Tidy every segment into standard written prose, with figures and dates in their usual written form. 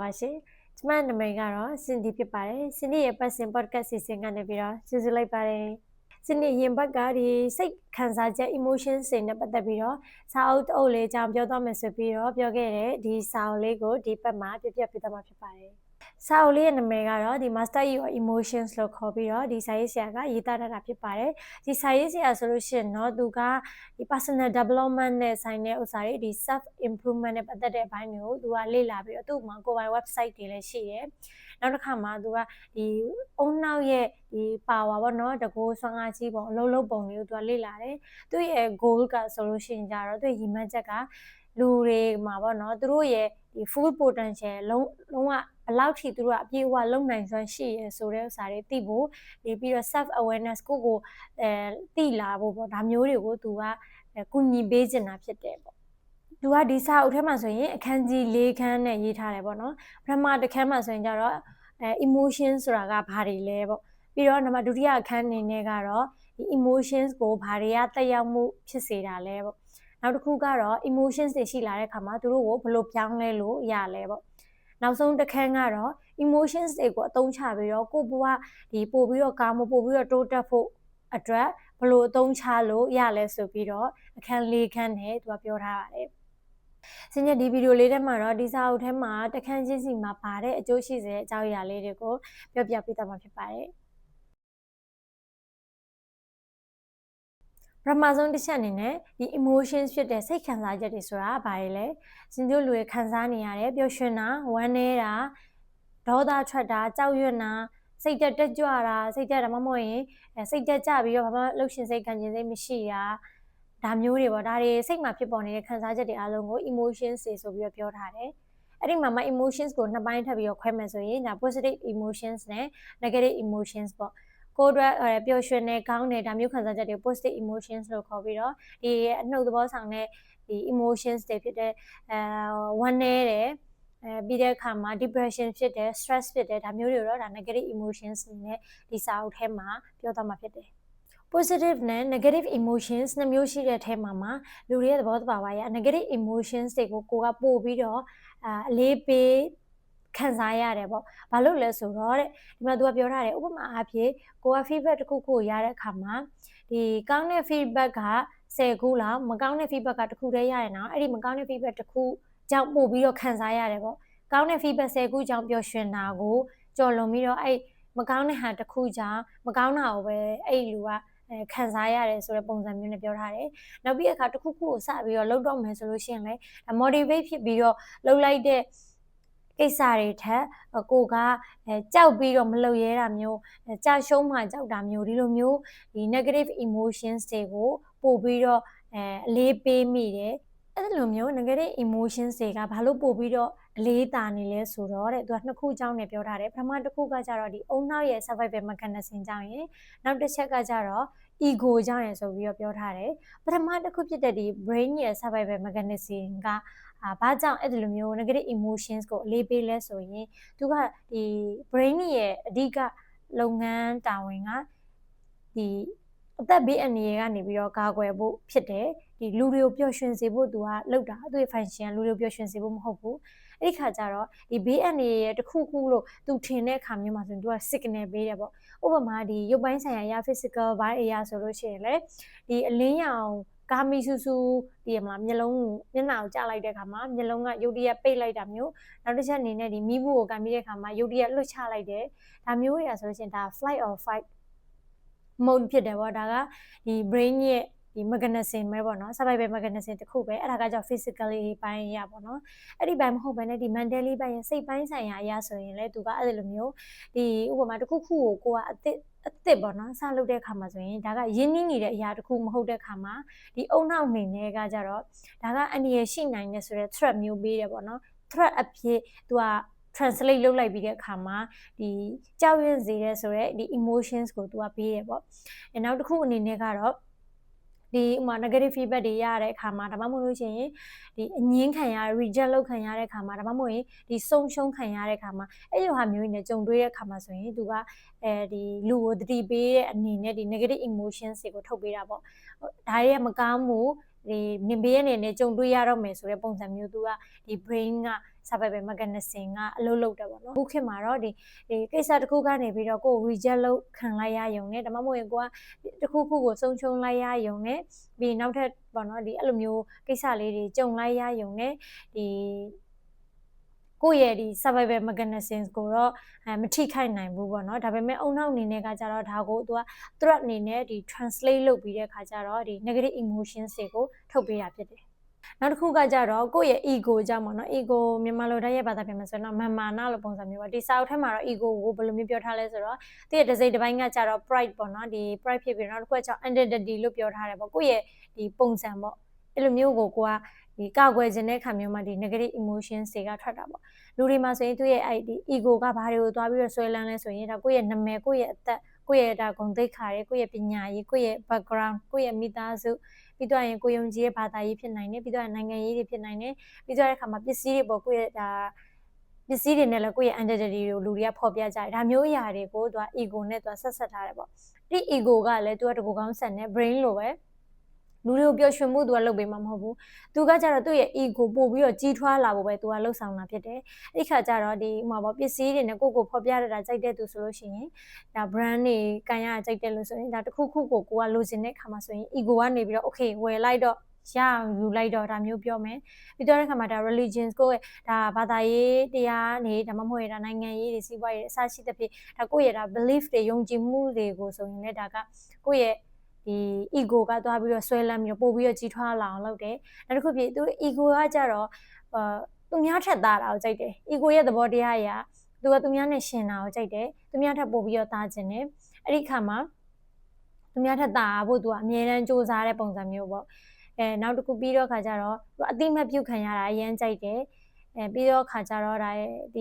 ပါရှင်။ကျမနာမည်ကတော့စင်ဒီဖြစ်ပါတယ်။စင်ဒီရဲ့ပတ်စင် podcast စီစဉ်ကနေပြီးတော့ကျေးဇူးလိုက်ပါတယ်။စင်ဒီရင်ဘက်ကဒီစိတ်ခံစားချက် emotion တွေနဲ့ပတ်သက်ပြီးတော့စာအုပ်တစ်အုပ်လေးအကြောင်းပြောသွားမယ်ဆိုပြီးတော့ပြောခဲ့တဲ့ဒီစာအုပ်လေးကိုဒီဘက်မှာပြပြပေးသွားမှာဖြစ်ပါတယ်။စာအုပ်လေးရဲ့နာမည်ကတော့ဒီ Master Your Emotions လို့ခေါ်ပြီးတော့ဒီစာရေးဆရာကရေးသားထားတာဖြစ်ပါတယ်။ဒီစာရေးဆရာဆိုလို့ရှိရင်တော့သူကဒီ personal development နဲ့ဆိုင်တဲ့ဥစ္စာတွေဒီ self improvement နဲ့ပတ်သက်တဲ့အပိုင်းတွေကိုသူကလေ့လာပြီးတော့သူ့မှာကိုယ်ပိုင် website တွေလည်းရှိတယ်။နောက်တစ်ခါမှာသူကဒီအုံနောက်ရဲ့ဒီ power ပေါ့နော်တကိုးဆွမ်းအားကြီးပုံအလုံးလုံးပုံတွေကိုသူကလေ့လာတယ်။သူ့ရဲ့ goal ကဆိုလို့ရှိရင်ကြတော့သူ့ရည်မှန်းချက်ကလူတွေမှာပေါ့နော်သူတို့ရဲ့ဒီ full potential လုံးဝဘလောက်ထိသူတို့ကအပြည့်အဝလုံနိုင်စွမ်းရှိရဆိုတဲ့ဥစ္စာတွေသိဖို့ပြီးတော့ self awareness ကိုသိလာဖို့ပေါ့ဒါမျိုးတွေကိုသူကကူညီပေးချင်တာဖြစ်တယ်ပေါ့သူကဒီစာအုပ်ထဲမှာဆိုရင်အခန်းကြီး၄ခန်းနဲ့ရေးထားတယ်ပေါ့နော်ပထမတစ်ခန်းမှာဆိုရင်ကြတော့emotion ဆိုတာကဘာတွေလဲပေါ့ပြီးတော့ဒုတိယအခန်းအနေနဲ့ကတော့ဒီ emotions ကိုဘာတွေကတက်ရောက်မှုဖြစ်စေတာလဲပေါ့နောက်တစ်ခုကတော့ emotions တွေရှိလာတဲ့အခါမှာသူတို့ကိုဘယ်လိုပြောင်းလဲလို့ရလဲပေါ့နောက်ဆုံးတစ်ခန်းကတော့ emotions တွေကိုအသုံးချပြီးတော့ကိုယ့်ဘဝဒီပို့ပြီးတော့ကောင်းဖို့ပို့ပြီးတော့တိုးတက်ဖို့အတွက်ဘယ်လိုအသုံးချလို့ရလဲဆိုပြီးတော့အခန်း၄ခန်းနဲ့သူကပြောထားပါတယ်စင်ရဲ့ဒီဗီဒီယိုလေးထဲမှာတော့ဒီစာအုပ်ထဲမှာတစ်ခန်းချင်းစီမှာပါတဲ့အကျိုးရှိစေတဲ့အကြောင်းအရာလေးတွေကိုပြောပြပေးသွားမှာဖြစ်ပါတယ်ပထမဆုံးတစ်ချက်အနေနဲ့ဒီ emotions ဖြစ်တဲ့စိတ်ခံစားချက်တွေဆိုတာဘာတွေလဲစင်တို့လူတွေခံစားနေရတယ်ပျော်ရွှင်တာဝမ်းနည်းတာဒေါသထွက်တာကြောက်ရွံ့တာစိတ်တက်ကြွတာစိတ်တက်ဒါမှမဟုတ်ရင်စိတ်တက်ကြပြီးတော့ဘာမှလှုပ်ရှင်စိတ်ခံခြင်းစိတ်မရှိတာဒါမျိုးတွေပေါ့ဒါတွေစိတ်မှာဖြစ်ပေါ်နေတဲ့ခံစားချက်တွေအားလုံးကို emotions တွေဆိုပြီးတော့ပြောထားတယ်အဲ့ဒီမှာ emotions ကိုနှစ်ပိုင်းထပ်ပြီးတော့ခွဲမယ်ဆိုရင်ဒါ positive emotions နဲ့ negative emotions ပေါ့ကိုယ်အတွက်ပျော်ရွှင်နေကောင်းတယ်ဒါမျိုးခံစားချက်တွေ positive emotions လို့ခေါ်ပြီးတော့ဒီအနှုတ်သဘောဆောင်တဲ့ဒီ emotions တွေဖြစ်တဲ့ဝမ်းနည်းတယ်ပြီးတဲ့အခါမှာ depression ဖြစ်တယ် stress ဖြစ်တယ်ဒါမျိုးတွေတော့ဒါ negative emotions နဲ့ဒီစာအုပ်ထဲမှာပြောသွားမှာဖြစ်တယ်positive နဲ့ negative emotions နှစ်မျိုးရှိတဲ့အထဲမှာလူတွေရဲ့သဘောတဘာဝအရ negative emotions တွေကိုကိုကပို့ပြီးတော့အလေးပေးခံစားရတယ်ပေါ့ဘာလို့လဲဆိုတော့တဲ့ဒီမှာသူကပြောထားတယ်ဥပမာအားဖြင့်ကိုက feedback တစ်ခုကိုရတဲ့အခါမှာဒီကောင်းတဲ့ feedback က10ခုလောက်မကောင်းတဲ့ feedback ကတစ်ခုတည်းရရင်တော့အဲ့ဒီမကောင်းတဲ့ feedback တစ်ခုကြောင့်ပို့ပြီးတော့ခံစားရတယ်ပေါ့ကောင်းတဲ့ feedback 10ခုကြောင့်ပျော်ရွှင်တာကိုကြော်လွန်ပြီးတော့အဲ့မကောင်းတဲ့ဟာတစ်ခုကြောင့်မကောင်းတာကိုပဲအဲ့လူကခံစားရတယ်ဆိုတဲ့ပုံစံမျိုးနဲ့ပြောထားတယ်။နောက်ပြီးအခါတစ်ခုခုကိုစပြီးတော့လှုပ်တော့မယ်ဆိုလို့ရှိရင်လည်း motivate ဖြစ်ပြီးတော့လှုပ်လိုက်တဲ့ကိစ္စတွေထက်ကိုကကြောက်ပြီးတော့မလှုပ်ရဲတာမျိုးကြာရှုံးမှကြောက်တာမျိုးဒီလိုမျိုးဒီ negative emotions တွေကိုပို့ပြီးတော့အလေးပေးမိတယ်အဲ့လိုမျိုး negative emotions တွေကဘာလို့ပို့ပြီးတော့အလေးတာနေလဲဆိုတော့တဲ့သူကနှစ်ခုအကြောင်းနဲ့ပြောထားတယ်ပထမတစ်ခုကကြတော့ဒီအုံနောက်ရဲ့ survival mechanism ကြောင့်ရယ်နောက်တစ်ချက်ကကြတော့ ego ကြောင့်ရယ်ဆိုပြီးတော့ပြောထားတယ်ပထမတစ်ခုဖြစ်တဲ့ဒီ brain ရဲ့ survival mechanism ကဘာကြောင့်အဲ့ဒီလိုမျိုး negative emotions ကိုအလေးပေးလဲဆိုရင်သူကဒီ brain ရဲ့အဓိကလုပ်ငန်းတာဝန်ကဒီအသက်ဘေးအန္တရာယ်ကနေပြီးတော့ကာကွယ်ဖို့ဖြစ်တယ်ဒီလူတွေကိုပျော်ရွှင်စေဖို့သူကလုပ်တာသူ့ရဲ့ function လူတွေကိုပျော်ရွှင်စေဖို့မဟုတ်ဘူးအဲ့ဒီခါကျတော့ဒီဘေးအန္တရာယ်တစ်ခုခုလို့သူထင်တဲ့အခါမျိုးမှာဆိုရင်သူက signal ပေးတယ်ပေါ့ဥပမာဒီရုပ်ပိုင်းဆိုင်ရာအရာ physical ဘိုင်းအရာဆိုလို့ရှိရင်လေဒီအလင်းရောင်ကာမီဆူဆူဒီမှာမျက်လုံးမျက်နှာကိုကျလိုက်တဲ့အခါမှာမျက်လုံးကရုတ်တရက်ပိတ်လိုက်တာမျိုးနောက်တစ်ချက်အနေနဲ့ဒီမီးဘူးကိုကန်ပြီးတဲ့အခါမှာရုတ်တရက်လွတ်ချလိုက်တယ်ဒါမျိုးတွေကဆိုလို့ရှိရင်ဒါ flight or fight mode ဖြစ်တယ်ပေါ့ဒါကဒီ brain ရဲ့ဒီ mechanism ပဲပေါ့နော် survival mechanism တစ်ခုပဲအဲ့ဒါကကြောင့် physically ပိုင်းရပေါ့နော်အဲ့ဒီပိုင်းမဟုတ်ဘဲနဲ့ဒီ mentally ပိုင်းရစိတ်ပိုင်းဆိုင်ရာအရာဆိုရင်လေသူကအဲ့လိုမျိုးဒီဥပမာတစ်ခုခုကိုကအသစ်ပေါ့နော်စလုပ်တဲ့အခါမှာဆိုရင်ဒါကရင်းနှီးနေတဲ့အရာတစ်ခုမဟုတ်တဲ့အခါမှာဒီအုံနောက်နေနေကကြတော့ဒါကအန္တရာယ်ရှိနိုင်တယ်ဆိုတဲ့ threat မျိုးပေးတယ်ပေါ့နော် threat အဖြစ်သူကtranslate လုပ်လိုက်ပြီးတဲ့အခါမှာဒီကြောက်ရွံ့စေတဲ့ဆိုတော့ဒီ emotions ကိုသူကပေးရပေါ့နောက်တစ်ခုအနေနဲ့ကတော့ဒီဥမာ negative feedback တွေရတဲ့အခါမှာဒါမှမဟုတ်လို့ရှိရင်ဒီအငင်းခံရ reject လုပ်ခံရတဲ့အခါမှာဒါမှမဟုတ်ရင်ဒီဆုံးရှုံးခံရတဲ့အခါမှာအဲ့လိုဟာမျိုးတွေနဲ့ကြုံတွေ့တဲ့အခါမှာဆိုရင်သူကဒီလူကိုသတိပေးတဲ့အနေနဲ့ဒီ negative emotions တွေကိုထုတ်ပေးတာပေါ့ဒါရဲ့မကောင်းမှု နင်ဘေးရနေနဲ့ကြုံတွေ့ရတော့မယ်ဆိုတဲ့ပုံစံမျိုးသူကဒီ brain က survival mechanism ကအလုပ်လုပ်တယ်ပေါ့နော်အခုခေတ်မှာတော့ဒီကိစ္စတစ်ခုကနေပြီးတော့ကိုယ် reject လုပ်ခံလိုက်ရယုံနဲ့ဒါမှမဟုတ်ရင်ကိုကတစ်ခုခုကိုဆုံးရှုံးလိုက်ရယုံနဲ့ပြီးနောက်ထပ်ပေါ့နော်ဒီအဲ့လိုမျိုးကိစ္စလေးတွေကြုံလိုက်ရယုံနဲ့ဒီကိုယ့်ရဲ့ဒီ survival mechanism ကိုတော့မထိခိုက်နိုင်ဘူးပေါ့နော်ဒါပေမဲ့အုံနောက်အနေနဲ့ကကြတော့ဒါကိုသူက threat အနေနဲ့ဒီ translate လုပ်ပြီးတဲ့အခါကျတော့ဒီ negative emotions တွေကိုထုတ်ပေးတာဖြစ်တယ်နောက်တစ်ခုကကြတော့ကိုယ့်ရဲ့ ego ကြောင့်ပေါ့နော် ego မြန်မာလိုတိုင်းရဲ့ဘာသာပြန်မယ်ဆိုတော့မာမာနလို့ပုံစံမျိုးပါဒီစာအုပ်ထဲမှာတော့ ego ကိုဘယ်လိုမျိုးပြောထားလဲဆိုတော့သူရဲ့တစ်စိတ်တစ်ပိုင်းကကြတော့ pride ပေါ့နော်ဒီ pride ဖြစ်ပြီးတော့နောက်တစ်ခုကကျတော့ identity လို့ပြောထားတယ်ပေါ့ကိုယ့်ရဲ့ဒီပုံစံပေါ့အဲ့လိုမျိုးကိုကဒီကာကွယ်ခြင်းတဲ့ခါမျိုးမှာဒီ negative emotions တွေကထွက်တာပေါ့လူတွေမှာဆိုရင်သူရဲ့အဲ့ဒီ ego ကဘာတွေကိုသွားပြီးတော့ဆွဲလန်းလဲဆိုရင်ဒါကိုယ့်ရဲ့နာမည်ကိုယ့်ရဲ့အသက်ကိုယ့်ရဲ့ဒါဂုဏ်သိက္ခာတွေကိုယ့်ရဲ့ပညာရေးကိုယ့်ရဲ့ background ကိုယ့်ရဲ့မိသားစုပြီးတော့ရင်ကိုယုံကြည်ရဲ့ဘာသာရေးဖြစ်နိုင်တယ်ပြီးတော့နိုင်ငံရေးတွေဖြစ်နိုင်တယ်ပြီးတော့တဲ့ခါမှာပစ္စည်းတွေပေါ့ကိုယ့်ရဲ့ဒါပစ္စည်းတွေနဲ့လည်းကိုယ့်ရဲ့ identity ကိုလူတွေကဖော်ပြကြတယ်ဒါမျိုးအရာတွေကိုသူက ego နဲ့သူကဆက်ထားတယ်ပေါ့ဒီ ego ကလည်းသူကတကူကောင်းဆန်တဲ့ brain လိုပဲလူတွေကိုပျော်ရွှင်မှုသူကလုပ်ပေးမှာမဟုတ်ဘူးသူကကြတော့သူ့ရဲ့ ego ပို့ပြီးတော့ကြီးထွားလာဖို့ပဲသူကလှုပ်ဆောင်တာဖြစ်တယ်အဲ့ခါကျတော့ဒီဥမာပေါ့ပစ္စည်းတွေနဲ့ကိုဖော်ပြရတာကြိုက်တဲ့သူဆိုလို့ရှိရင်ဒါ brand တွေကန်ရကြိုက်တယ်လို့ဆိုရင်ဒါတစ်ခုခုကိုလိုချင်တဲ့ခါမှာဆိုရင် ego ကနေပြီးတော့ okay ဝယ်လိုက်တော့ရအောင်ယူလိုက်တော့ဒါမျိုးပြောမယ်ပြီးတော့တဲ့ခါမှာဒါ religions ကိုဒါဘာသာရေးတရားနေဒါမှမဟုတ်ရင်ဒါနိုင်ငံရေးတွေစီးပွားရေးအစရှိသဖြင့်ဒါကိုယ့်ရဲ့ဒါ belief တွေယုံကြည်မှုတွေကိုဆိုရင်လည်းဒါကကိုယ့်ရဲ့ဒီ ego ကသွားပြီးတော့ဆွဲလန်းပြီးတော့ပို့ပြီးတော့ကြီးထွားလာအောင်လုပ်တယ်နောက်တစ်ခုဖြစ်သူ ego ကကြတော့သူများထက်သားတာကိုကြိုက်တယ် ego ရဲ့သဘောတရားအရသူကသူများနဲ့ရှင်တာကိုကြိုက်တယ်သူများထက်ပို့ပြီးတော့သားခြင်းတယ်အဲ့ဒီခါမှာသူများထက်သားဖို့သူကအမြဲတမ်းစူးစမ်းတဲ့ပုံစံမျိုးပေါ့နောက်တစ်ခုပြီးတော့ခါကြတော့သူအတိမတ်ပြုတ်ခံရတာအရင်ကြိုက်တယ်ပြီးတော့ခါကြတော့ဒါဒ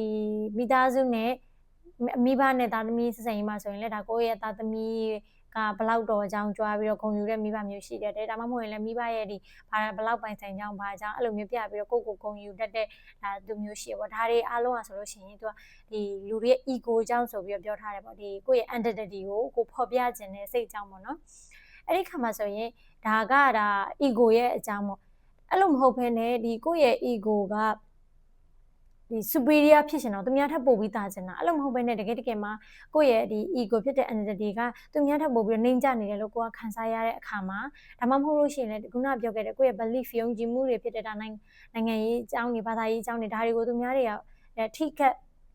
ီမိသားစုနဲ့မိဘနဲ့သားသမီးဆက်ဆံရေးမှာဆိုရင်လည်းဒါကိုယ့်ရဲ့သားသမီးကဘလောက်တော်အကြောင်းကြွားပြီးတော့ဂုဏ်ယူတဲ့မိဘမျိုးရှိတတ်တယ်ဒါမှမဟုတ်ရင်လည်းမိဘရဲ့ဒီဘလောက်ပိုင်ဆိုင်ကြောင်းဘာကြောင်းအဲ့လိုမျိုးပြပြီးတော့ကိုဂုဏ်ယူတတ်တဲ့ဒါသူမျိုးရှိပေါ့ဒါတွေအားလုံးอ่ะဆိုလို့ရှိရင်သူကဒီလူတွေရဲ့ ego ကြောင့်ဆိုပြီးတော့ပြောထားတယ်ပေါ့ဒီကိုယ့်ရဲ့ identity ကိုဖော်ပြခြင်းနဲ့စိတ်ကြောင့်ပေါ့နော်အဲ့ဒီခါမှာဆိုရင်ဒါကဒါ ego ရဲ့အကြောင်းပေါ့အဲ့လိုမဟုတ်ဘဲနဲ့ဒီကိုယ့်ရဲ့ ego ကဒီ superior ဖြစ်ရှင်တော့သူများထပ်ပို့ပြီးသားချင်တာအဲ့လိုမဟုတ်ဘဲနဲ့တကယ်မှာကိုယ့်ရဲ့ဒီ ego ဖြစ်တဲ့ entity ကသူများထပ်ပို့ပြီးနှိမ့်ချနေတယ်လို့ကိုကခံစားရတဲ့အခါမှာဒါမှမဟုတ်လို့ရှိရင်လည်းခုနပြောခဲ့တဲ့ကိုယ့်ရဲ့ belief ယုံကြည်မှုတွေဖြစ်တဲ့ဒါနိုင်ငံရေးအကြောင်းတွေဘာသာရေးအကြောင်းတွေဒါတွေကိုသူများတွေ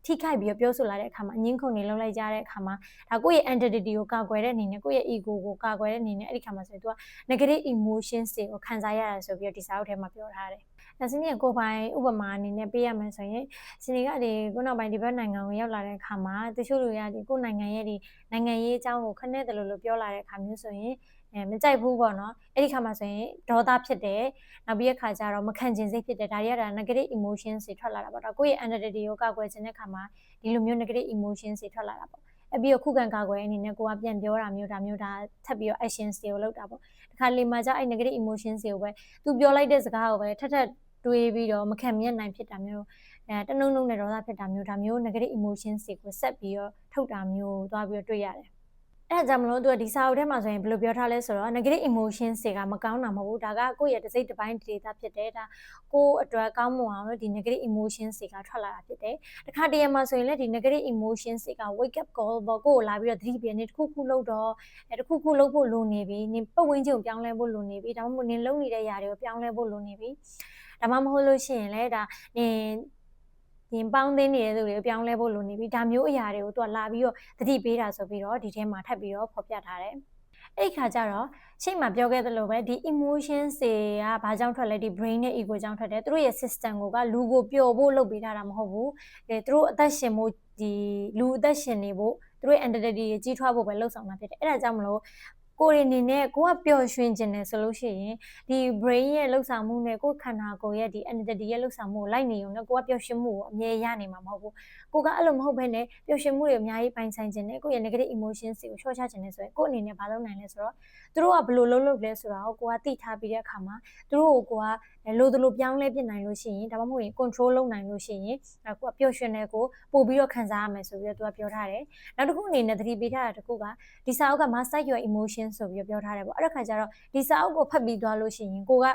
ကထိခိုက်ပြီးတော့ပြောဆိုလာတဲ့အခါမှာအငင်းခုန်တွေလုပ်လိုက်ကြတဲ့အခါမှာဒါကိုယ့်ရဲ့ identity ကိုကာကွယ်တဲ့အနေနဲ့ကိုယ့်ရဲ့ ego ကိုကာကွယ်တဲ့အနေနဲ့အဲ့ဒီခါမှာဆိုရင်သူက negative emotions တွေကိုခံစားရတာဆိုပြီးတော့ဒီစာအုပ်ထဲမှာပြောထားတယ်။စနေကိုပိုင်ဥပမာအနေနဲ့ပေးရမယ်ဆိုရင်စနေကဒီခုနောက်ပိုင်းဒီဘက်နိုင်ငံကိုရောက်လာတဲ့အခါမှာတချို့လူတွေကဒီကိုနိုင်ငံရဲ့ဒီနိုင်ငံရေးအကြောင်းကိုခနဲ့တယ်လို့ပြောလာတဲ့အခါမျိုးဆိုရင်မကြိုက်ဘူးပေါ့နော်အဲ့ဒီခါမှာဆိုရင်ဒေါသဖြစ်တယ်နောက်ပြီးအခါကျတော့မခံကျင်စိတ်ဖြစ်တယ်ဒါတွေကဒါ negative emotions တွေထွက်လာတာပေါ့ဒါကိုယ့်ရဲ့ identity ကိုကာကွယ်ခြင်းတဲ့ခါမှာဒီလိုမျိုး negative emotions တွေထွက်လာတာပေါ့အပြီးတော့ခုခံကာကွယ်အနေနဲ့ကိုကပြန်ပြောတာမျိုးဒါထပ်ပြီးတော့ actions တွေကိုလုပ်တာပေါ့တခါလေမှာကျအဲ့ negative emotions တွေကိုပဲသူပြောလိုက်တဲ့စကားကိုပဲထပ်တွေးပြီးတော့မခံမြတ်နိုင်ဖြစ်တာမျိုးတနှုံနဲ့ဒေါသဖြစ်တာမျိုးဒါမျိုး negative emotions တွေကိုဆက်ပြီးတော့ထုတ်တာမျိုးသွားပြီးတော့တွေ့ရတယ်အဲ့ဒါကြောင့်မလို့သူကဒီစာအုပ်ထဲမှာဆိုရင်ဘယ်လိုပြောထားလဲဆိုတော့ negative emotions တွေကမကောင်းတာမဟုတ်ဘူးဒါကကိုယ့်ရဲ့တစ်စိတ်တစ်ပိုင်းဒေတာဖြစ်တယ်ဒါကိုယ့်အတွက်ကောင်းမွန်အောင်လို့ဒီ negative emotions တွေကထွက်လာတာဖြစ်တယ်တခါတရံမှာဆိုရင်လည်းဒီ negative emotions တွေက wake up call ပေါ့ကိုယ့်ကိုလာပြီးတော့သတိပေးနေတစ်ခုခုလုပ်တော့တစ်ခုခုလုပ်ဖို့လိုနေပြီနင်ပတ်ဝန်းကျင်ကိုပြောင်းလဲဖို့လိုနေပြီဒါမှမဟုတ်နင်လုပ်နေတဲ့ຢာတွေကိုပြောင်းလဲဖို့လိုနေပြီဒါမှမဟုတ်လို့ရှိရင်လည်းဒါနင်ပေါင်းသိနေတဲ့သူတွေကိုပြောင်းလဲဖို့လိုနေပြီဒါမျိုးအရာတွေကိုသူကလာပြီးတော့သတိပေးတာဆိုပြီးတော့ဒီထဲမှာထပ်ပြီးတော့ဖော်ပြထားတယ်အဲ့ခါကျတော့ရှေ့မှာပြောခဲ့သလိုပဲဒီ emotions တွေကဘာကြောင့်ထွက်လဲဒီ brain နဲ့ ego ကြောင့်ထွက်တယ်သူတို့ရဲ့ system ကလူကိုပျော်ဖို့လုပ်ပေးထားတာမဟုတ်ဘူးသူတို့အသက်ရှင်ဖို့ဒီလူအသက်ရှင်နေဖို့သူတို့ရဲ့ entity တွေကြီးထွားဖို့ပဲလှုပ်ဆောင်တာဖြစ်တယ်အဲ့ဒါကြောင့်မလို့ကိုယ်အနေနဲ့ကိုကပျော်ရွှင်ခြင်းတယ်ဆိုလို့ရှိရင်ဒီ brain ရဲ့လှုပ်ဆောင်မှုနဲ့ကိုယ်ခန္ဓာကိုယ်ရဲ့ဒီ entity ရဲ့လှုပ်ဆောင်မှုကိုလိုက်နေုံနဲ့ကိုကပျော်ရွှင်မှုကိုအမြဲရနေမှာမဟုတ်ဘူးကိုကအဲ့လိုမဟုတ်ဘဲနဲ့ပျော်ရွှင်မှုတွေအများကြီးပိုင်ဆိုင်ခြင်းနဲ့ကိုယ့်ရဲ့ negative emotions တွေကိုလျှော့ချခြင်းနဲ့ဆိုရင်ကိုယ့်အနေနဲ့ဘာလုပ်နိုင်လဲဆိုတော့သူတို့ကဘယ်လိုလုပ်လဲဆိုတာကိုကိုကသိထားပြီးတဲ့အခါမှာသူတို့ကို လိုသလိုပြောင်းလဲပြနိုင်လို့ရှိရင်ဒါမှမဟုတ်ရင် control လုပ်နိုင်လို့ရှိရင်ကိုကပျော်ရွှင်တယ်ကိုပို့ပြီးတော့ခံစားရမယ်ဆိုပြီးတော့သူကပြောထားတယ်နောက်တစ်ခုအနေနဲ့သတိပေးထားတာတစ်ခုကဒီစာအုပ်က master your emotion ဆိုပြီးတော့ပြောထားတယ်ပေါ့အဲ့ဒါခါကျတော့ဒီစာအုပ်ကိုဖတ်ပြီးသွားလို့ရှိရင်ကိုက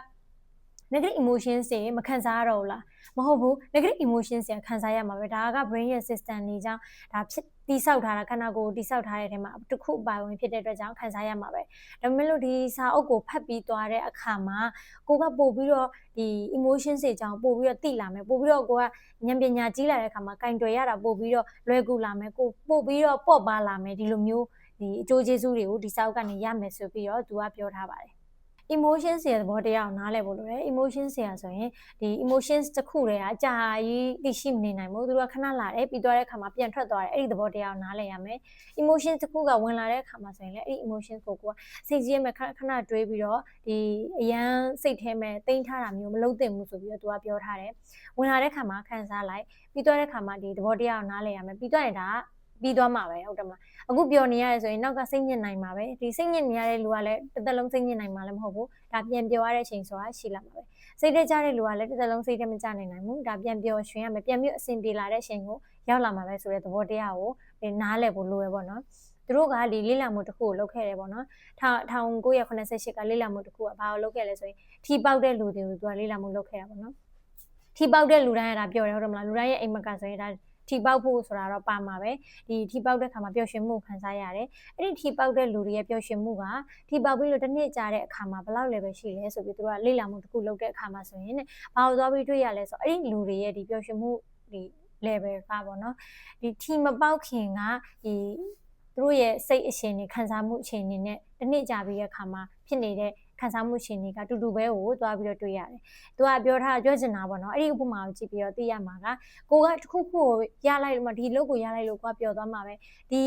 negative emotions တွေမခံစားရတော့ဘူးလားမဟုတ်ဘူး negative emotions တွေခံစားရမှာပဲဒါက brain ရဲ့ system တွေကြောင့်ဒါဖြစ်တိဆောက်ထားတာခန္ဓာကိုယ်တိဆောက်ထားတဲ့အထဲမှာတစ်ခုပါဝင်ဖြစ်တဲ့အတွက်ကြောင့်ခံစားရမှာပဲဒါပေမဲ့လို့ဒီစာအုပ်ကိုဖတ်ပြီးသွားတဲ့အခါမှာကိုကပို့ပြီးတော့ဒီ emotions တွေကြောင့်ပို့ပြီးတော့သိလာမယ်ပို့ပြီးတော့ကိုကဉာဏ်ပညာကြီးလာတဲ့အခါမှာကင်တွယ်ရတာပို့ပြီးတော့လွယ်ကူလာမယ်ကိုပို့ပြီးတော့ပေါ့ပါလာမယ်ဒီလိုမျိုးဒီအကျိုးကျေးဇူးတွေကိုဒီစာအုပ်ကနေရမယ်ဆိုပြီးတော့သူကပြောထားပါတယ်emotions ရဲ့သဘောတရားကိုနားလည်ဖို့လိုတယ် emotions ဆရာဆိုရင်ဒီ emotions တစ်ခုတည်းကအကြာကြီးသိရှိမနေနိုင်ဘူးသူတို့ကခဏလာတယ်ပြီးသွားတဲ့အခါမှာပြန်ထွက်သွားတယ်အဲ့ဒီသဘောတရားကိုနားလည်ရမယ် emotions တစ်ခုကဝင်လာတဲ့အခါမှာဆိုရင်လည်းအဲ့ဒီ emotions ကိုကိုကစိတ်ကြီးရမယ်ခဏတွေးပြီးတော့ဒီအရန်စိတ်ထဲမှာတင်ထားတာမျိုးမလုပ်သင့်ဘူးဆိုပြီးတော့သူကပြောထားတယ်ဝင်လာတဲ့အခါမှာခံစားလိုက်ပြီးသွားတဲ့အခါမှာဒီသဘောတရားကိုနားလည်ရမယ်ပြီးသွားရင်ဒါပြီးသွားမှာပဲဟုတ်တယ်မလားအခုပြောနေရတယ်ဆိုရင်နောက်ကစိတ်ညစ်နိုင်မှာပဲဒီစိတ်ညစ်နေရတဲ့လူကလည်းတစ်သက်လုံးစိတ်ညစ်နိုင်မှာလည်းမဟုတ်ဘူးဒါပြန်ပြောရတဲ့အချိန်ဆိုတာရှိလာမှာပဲစိတ်ထဲကြတဲ့လူကလည်းတစ်သက်လုံးစိတ်ထဲမကြနိုင်ဘူးဒါပြန်ပြောရွှင်ရမယ်ပြန်ပြီးအဆင်ပြေလာတဲ့အချိန်ကိုရောက်လာမှာပဲဆိုတဲ့သဘောတရားကိုနားလည်ဖို့လိုရပေါ့နော်သူတို့ကဒီလေးလာမှုတစ်ခုကိုလုပ်ခဲ့တယ်ပေါ့နော်1988ကလေးလာမှုတစ်ခုကဘာကိုလုပ်ခဲ့လဲဆိုရင်ထီပေါက်တဲ့လူတွေကိုသူကလေးလာမှုလုပ်ခဲ့တာပေါ့နော်ထီပေါက်တဲ့လူတိုင်းကဒါပြောတယ်ဟုတ်တယ်မလားလူတိုင်းရဲ့အိမ်မကဆိုရင်ဒါထီပေါက်ဖို့ဆိုတာတော့ပါမှာပဲဒီထီပေါက်တဲ့ခါမှာပျော်ရွှင်မှုခံစားရတယ်အဲ့ဒီထီပေါက်တဲ့လူတွေရဲ့ပျော်ရွှင်မှုကထီပေါက်ပြီးလို့တစ်နှစ်ကြာတဲ့အခါမှာဘယ်လောက် level ရှိလဲဆိုပြီးသူတို့ကလေ့လာမှုတစ်ခုလုပ်တဲ့အခါမှာဆိုရင်ဘာလို့သွားပြီးတွေ့ရလဲဆိုအဲ့ဒီလူတွေရဲ့ဒီပျော်ရွှင်မှုဒီ level ကပေါ့နော်ဒီထီမပေါက်ခင်ကဒီသူတို့ရဲ့စိတ်အရှင်တွေခံစားမှုအခြေအနေနဲ့တစ်နှစ်ကြာပြီးတဲ့အခါမှာဖြစ်နေတဲ့ခံစားမှုရှင်တွေကတူတူပဲကိုသွားပြီးတော့တွေ့ရတယ်။သူကပြောထားပြောချင်တာပေါ့နော်။အဲ့ဒီဥပမာကိုကြည့်ပြီးတော့သိရမှာကကိုကတစ်ခုခုကိုရလိုက်လို့မှဒီလုတ်ကိုရလိုက်လို့ကိုကပျော်သွားမှာပဲ။ဒီ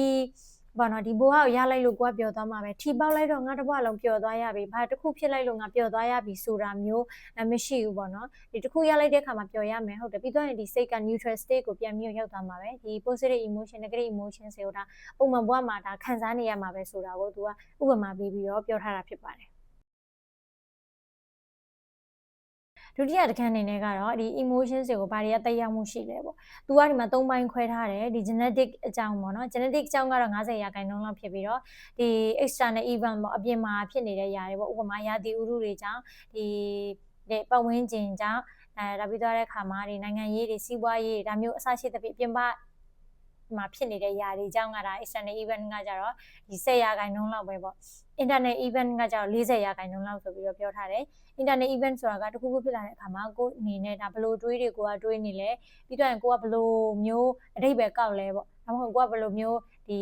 ဘာနော်ဒီဘဝကိုရလိုက်လို့ကိုကပျော်သွားမှာပဲ။ထီပေါက်လိုက်တော့ငါတစ်ဘဝလုံးပျော်သွားရပြီ။ဘာတစ်ခုဖြစ်လိုက်လို့ငါပျော်သွားရပြီဆိုတာမျိုးမရှိဘူးပေါ့နော်။ဒီတစ်ခုရလိုက်တဲ့အခါမှာပျော်ရမယ်ဟုတ်တယ်။ပြီးတော့ဒီစိတ်က neutral state ကိုပြန်ပြီးရောက်သွားမှာပဲ။ဒီ positive emotion negative emotion ဆိုတာပုံမှန်ဘဝမှာဒါခံစားနေရမှာပဲဆိုတာကိုသူကဥပမာပေးပြီးတော့ပြောထားတာဖြစ်ပါတယ်။ဒုတိယတစ်ခန်းအနေနဲ့ကတော့ဒီ emotions တွေကိုဘာတွေကတက်ရောက်မှုရှိလဲပေါ့။သူကဒီမှာ3ပိုင်းခွဲထားတယ်ဒီ genetic အကြောင်းပေါ့နော်။ genetic အကြောင်းကတော့90%လောက်ဖြစ်ပြီးတော့ဒီ external event ပေါ့အပြင်မှာဖြစ်နေတဲ့ຢာတွေပေါ့ဥပမာရာသီဥတုတွေကြောင့်ဒီပတ်ဝန်းကျင်ကြောင့်ဒါပြီးသွားတဲ့အခါမှာဒီနိုင်ငံရေးတွေစီးပွားရေးဒါမျိုးအစရှိသဖြင့်ပြင်ပမှာဖြစ်နေတဲ့ຢာတွေအကြောင်းကဒါ external event ကကြတော့ဒီ10%လောက်ပဲပေါ့ internal event ကကြတော့40%လောက်ဆိုပြီးတော့ပြောထားတယ် internal event ဆိုတာကတခုခုဖြစ်လာတဲ့အခါမှာကိုယ်အနေနဲ့ဒါဘယ်လိုတွေးတွေကိုကတွေးနေလဲပြီးတော့ကိုကဘယ်လိုမျိုးအတိတ်ပဲကောက်လဲပေါ့ဒါမှမဟုတ်ကိုကဘယ်လိုမျိုးဒ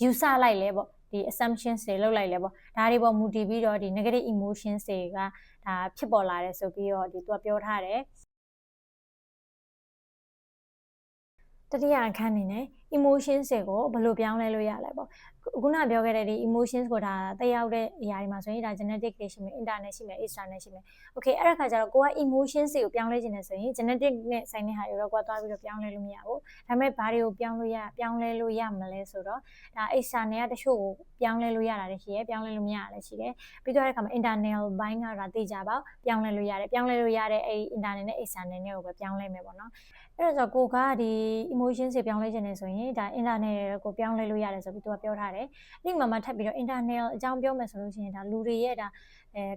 ီယူဆလိုက်လဲပေါ့ဒီ assumptions တွေလုပ်လိုက်လဲပေါ့ဒါတွေပေါ်မူတည်ပြီးတော့ဒီ negative emotions တွေကဒါဖြစ်ပေါ်လာတယ်ဆိုပြီးတော့ဒီသူကပြောထားတယ်တတိယအခန်းအနေနဲ့ emotions တွေကိုဘယ်လိုပြောင်းလဲလို့ရလဲပေါ့ခုနပြောခဲ့တဲ့ဒီ emotions ကိုဒါတက်ရောက်တဲ့အရာတွေမှာဆိုရင်ဒါ genetic တွေရှိမယ် internal ရှိမယ် external ရှိမယ် okay အဲ့ဒါခါကျတော့ကိုက emotions တွေကိုပြောင်းလဲခြင်းနဲ့ဆိုရင် genetic နဲ့ဆိုင်တဲ့ဟာတွေတော့ကိုကသွားပြီးတော့ပြောင်းလဲလို့မရဘူးဒါပေမဲ့ဘာတွေကိုပြောင်းလဲလို့ရမလဲဆိုတော့ဒါ external ကတချို့ကိုပြောင်းလဲလို့ရတာလည်းရှိတယ်ပြောင်းလဲလို့မရတာလည်းရှိတယ်ပြီးတော့တဲ့အခါမှာ internal ဘိုင်းကဒါသိကြပါပြောင်းလဲလို့ရတယ်ပြောင်းလဲလို့ရတဲ့အဲ့ internal နဲ့ external နဲ့ကိုပဲပြောင်းလဲမယ်ပေါ့နော်အဲ့တော့ကိုကဒီ emotion တွေပြောင်းလဲခြင်းနေဆိုရင်ဒါ internal ကိုပြောင်းလဲလို့ရတယ်ဆိုပြီးသူကပြောထားတယ်။ဒီမှာမှထပ်ပြီးတော့ internal အကြောင်းပြောမယ်ဆိုလို့ရှိရင်ဒါလူတွေရဲ့ဒါ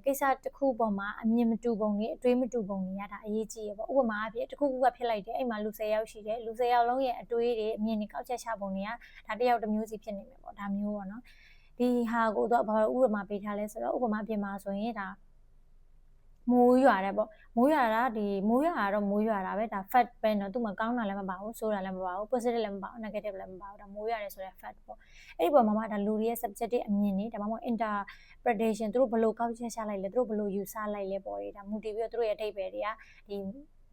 ကိစ္စတစ်ခုပေါ်မှာအမြင်မတူပုံတွေအတွေးမတူပုံတွေကဒါအရေးကြီးရပေါ့။ဥပမာအဖြစ်တစ်ခုခုကဖြစ်လိုက်တယ်အဲ့မှာလူ10ယောက်ရှိတယ်လူ10ယောက်လုံးရဲ့အတွေးတွေအမြင်တွေကောက်ချက်ချပုံတွေကဒါတစ်ယောက်တစ်မျိုးစီဖြစ်နေမယ်ပေါ့ဒါမျိုးပေါ့နော်။ဒီဟာကိုတော့ဘာလို့ဥပမာပေးထားလဲဆိုတော့ဥပမာပြင်မှာဆိုရင်ဒါမိုးရွာတယ်ပေါ့မိုးရွာတာဒီမိုးရွာတော့မိုးရွာတာပဲဒါ fact ပဲเนาะသူ့မှာကောင်းတာလည်းမပါဘူးဆိုးတာလည်းမပါဘူး positive လည်းမပါဘူး negative လည်းမပါဘူးဒါမိုးရွာတယ်ဆိုတဲ့ fact ပေါ့အဲ့ဒီပေါ်မှာဒါလူတွေရဲ့ subjective အမြင်တွေဒါမှမဟုတ် interpretation သူတို့ဘယ်လိုကောက်ချက်ချလိုက်လဲသူတို့ဘယ်လိုယူဆလိုက်လဲပေါ့ဒါမူတည်ပြီးတော့သူတို့ရဲ့အဓိပ္ပာယ်တွေကဒ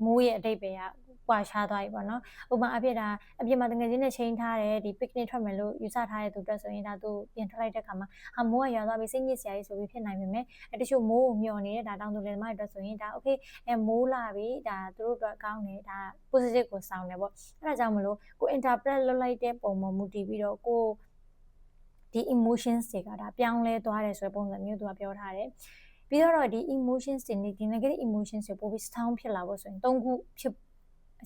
ီမိုးရဲ့အဓိပ္ပာယ်ကကွာခြားသွားပြီပေါ့နော်ဥပမာအဖြစ်ဒါအပြင်မှာတကယ်ချင်းနဲ့ချိန်ထားတယ်ဒီ picnic ထွက်မယ်လို့ယူဆထားတဲ့သူအတွက်ဆိုရင်ဒါသူပြင်ထွက်လိုက်တဲ့ခါမှာဟာမိုးကရွာသွားပြီစိတ်ညစ်စရာကြီးဆိုပြီးဖြစ်နိုင်ပေမဲ့တချို့မိုးကိုမျှော်နေတဲ့ဒါတောင်သူလယ်သမားတွေအတွက်ဆိုရင်ဒါ okay မိုးလာပြီဒါသူတို့အတွက်ကောင်းတယ်ဒါ positive ကိုဆောင်တယ်ပေါ့အဲ့ဒါကြောင့်မလို့ကို interpret လုပ်လိုက်တဲ့ပုံပေါ်မူတည်ပြီးတော့ကိုဒီ emotions တွေကဒါပြောင်းလဲသွားတယ်ဆိုတဲ့ပုံစံမျိုးသူကပြောထားတယ် ပြီးတော့ဒီ emotions တွေဒီ negative emotions တွေပိုပြီး strong ဖြစ်လာဖို့ဆိုရင်၃ခုဖြစ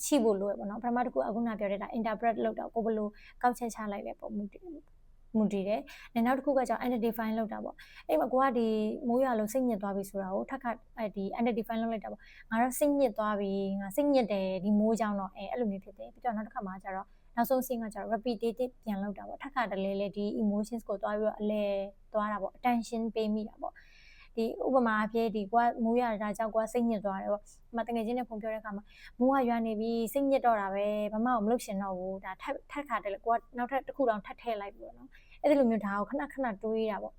်ရှိဖို့လိုရပေါ့နော်ပထမတစ်ခုအခုနပြောတဲ့ဒါ interpret လုပ်တာကိုဘယ်လိုကောက်ချက်ချလိုက်လဲပေါ့မူတည်တယ်။နောက်တစ်ခုကကြောင့် identify လုပ်တာပေါ့။အဲ့မှာကိုကဒီမိုးရွာလို့စိတ်ညစ်သွားပြီဆိုတာကိုထပ်ခါဒီ identify လုပ်လိုက်တာပေါ့။ငါတော့စိတ်ညစ်သွားပြီငါစိတ်ညစ်တယ်ဒီမိုးကြောင့်တော့အဲ့လိုမျိုးဖြစ်တယ်။ပြီးတော့နောက်တစ်ခါမှကျတော့နောက်ဆုံးဆင်းကကျတော့ repetitive ပြန်လုပ်တာပေါ့။ထပ်ခါတလဲလေဒီ emotions ကိုသွားပြီးတော့အလဲသွားတာပေါ့ attention ပေးမိတာပေါ့။ဒီဥပမာအဖြစ်ဒီကိုကမိုးရွာတာကြောင့်ကိုကစိတ်ညစ်သွားတယ်ပေါ့။မတငယ်ချင်းနဲ့ဖုန်းပြောတဲ့အခါမှာမိုးကရွာနေပြီစိတ်ညစ်တော့တာပဲဘာမှမလုပ်ချင်တော့ဘူးဒါထပ်ခါတလဲကိုကနောက်ထပ်တစ်ခုတောင်ထပ်ထည့်လိုက်ပြီပေါ့နော်။အဲ့ဒီလိုမျိုးဒါကိုခဏတွေးတာပေါ့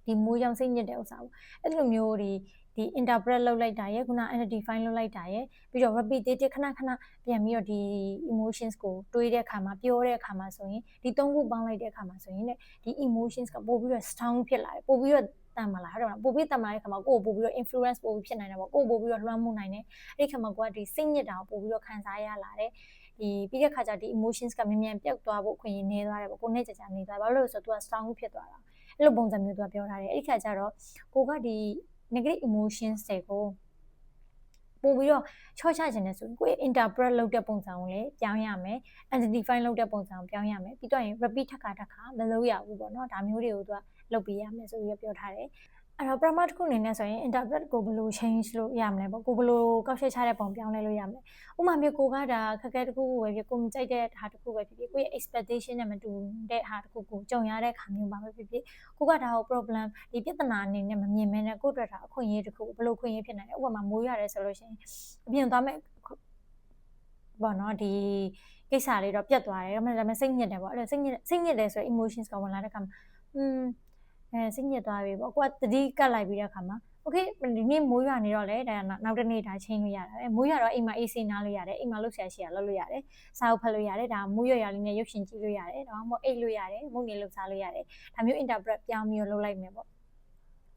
ဒီမိုးကြောင့်စိတ်ညစ်တဲ့ဥစ္စာပေါ့အဲ့ဒီလိုမျိုးဒီ interpret လုပ်လိုက်တာရဲ့ခုန identify လုပ်လိုက်တာရဲ့ပြီးတော့ repetitive ခဏပြန်ပြီးတော့ဒီ emotions ကိုတွေးတဲ့အခါမှာပြောတဲ့အခါမှာဆိုရင်ဒီ၃ခုပေါင်းလိုက်တဲ့အခါမှာဆိုရင်ဒီ emotions ကပို့ပြီးတော့ strong ဖြစ်လာတယ်ပို့ပြီးတော့တန်မလားဟုတ်တယ်မလားပို့ပြီးတန်မလာတဲ့အခါမှာကိုယ်ပို့ပြီးတော့ influence ပို့ပြီးဖြစ်နိုင်တယ်ပေါ့ကိုယ်ပို့ပြီးတော့လွှမ်းမိုးနိုင်တယ်အဲ့ဒီခါမှာကိုကဒီစိတ်ညစ်တာကိုပို့ပြီးတော့ခံစားရလာတယ်ဒီပြီးတဲ့ခါကျဒီ emotions ကမြန်ပျောက်သွားဖို့ခွင့်ရနေသွားတယ်ပေါ့ကိုနဲ့ကြာနေသွားဘာလို့လဲဆိုတော့ तू က strong ဖြစ်သွားတာအဲ့လိုပုံစံမျိုး तू ပြောထားတယ်အဲ့ဒီခါကျတော့ကိုကဒီ negative emotions တွေကိုပို့ပြီးတော့ချော့ချခြင်းနဲ့ဆိုရင်ကိုယ့်ရဲ့ interpret လုပ်တဲ့ပုံစံကိုလည်းပြောင်းရမယ် identify လုပ်တဲ့ပုံစံကိုပြောင်းရမယ်ပြီးတော့ရင် repeat ထပ်ခါမလုပ်ရဘူးပေါ့နော်ဒါမျိုးတွေကို तू လုပ်ပေးရမယ်ဆိုပြီးပြောထားတယ်အဲ့တော့ပထမတစ်ခုအနေနဲ့ဆိုရင် interpret ကိုဘယ်လို change လို့ရမလဲပေါ့ကိုဘယ်လိုကောက်ချက်ချတဲ့ပုံပြောင်းလဲလို့ရမလဲဥပမာမျိုးကိုကဒါခက်ခဲတစ်ခုပဲဖြစ်ကိုမကြိုက်တဲ့ဟာတစ်ခုပဲဖြစ်ကိုရဲ့ expectation နဲ့မတူတဲ့ဟာတစ်ခုကိုကြုံရတဲ့ခါမျိုးပါပဲဖြစ်ကိုကဒါကို problem ဒီပြဿနာအနေနဲ့မမြင်မဲနဲ့ကိုအတွက်ဒါအခွင့်အရေးတစ်ခုဘယ်လိုခွင့်ရေးဖြစ်နိုင်လဲဥပမာမိုးရတယ်ဆိုလို့ရှိရင်အပြင်သွားမဲ့ပေါ့နော်ဒီကိစ္စလေးတော့ပြတ်သွားတယ်ဒါပေမဲ့စိတ်ညစ်တယ်ပေါ့အဲ့လိုစိတ်ညစ်တယ်ဆို emotions ကဝင်လာတဲ့ခါမှာစိတ်ညစ်သွားပြီပေါ့ကိုကတတိကတ်လိုက်ပြီးတဲ့အခါမှာ okay ဒီနေ့မိုးရွာနေတော့လေဒါနောက်တစ်နေ့ဒါချင်းလို့ရတာပဲမိုးရွာတော့အိမ်မှာ AC နားလို့ရတယ်အိမ်မှာလှုပ်ရှားရှိရလုပ်လို့ရတယ်စာအုပ်ဖတ်လို့ရတယ်ဒါမိုးရွာလေးနဲ့ရုပ်ရှင်ကြည့်လို့ရတယ်ဒါမှမဟုတ်အိတ်လို့ရတယ်မုန့်နေလှုပ်ရှားလို့ရတယ်ဒါမျိုး interpret ပြောင်းပြီးတော့လုပ်လိုက်မယ်ပေါ့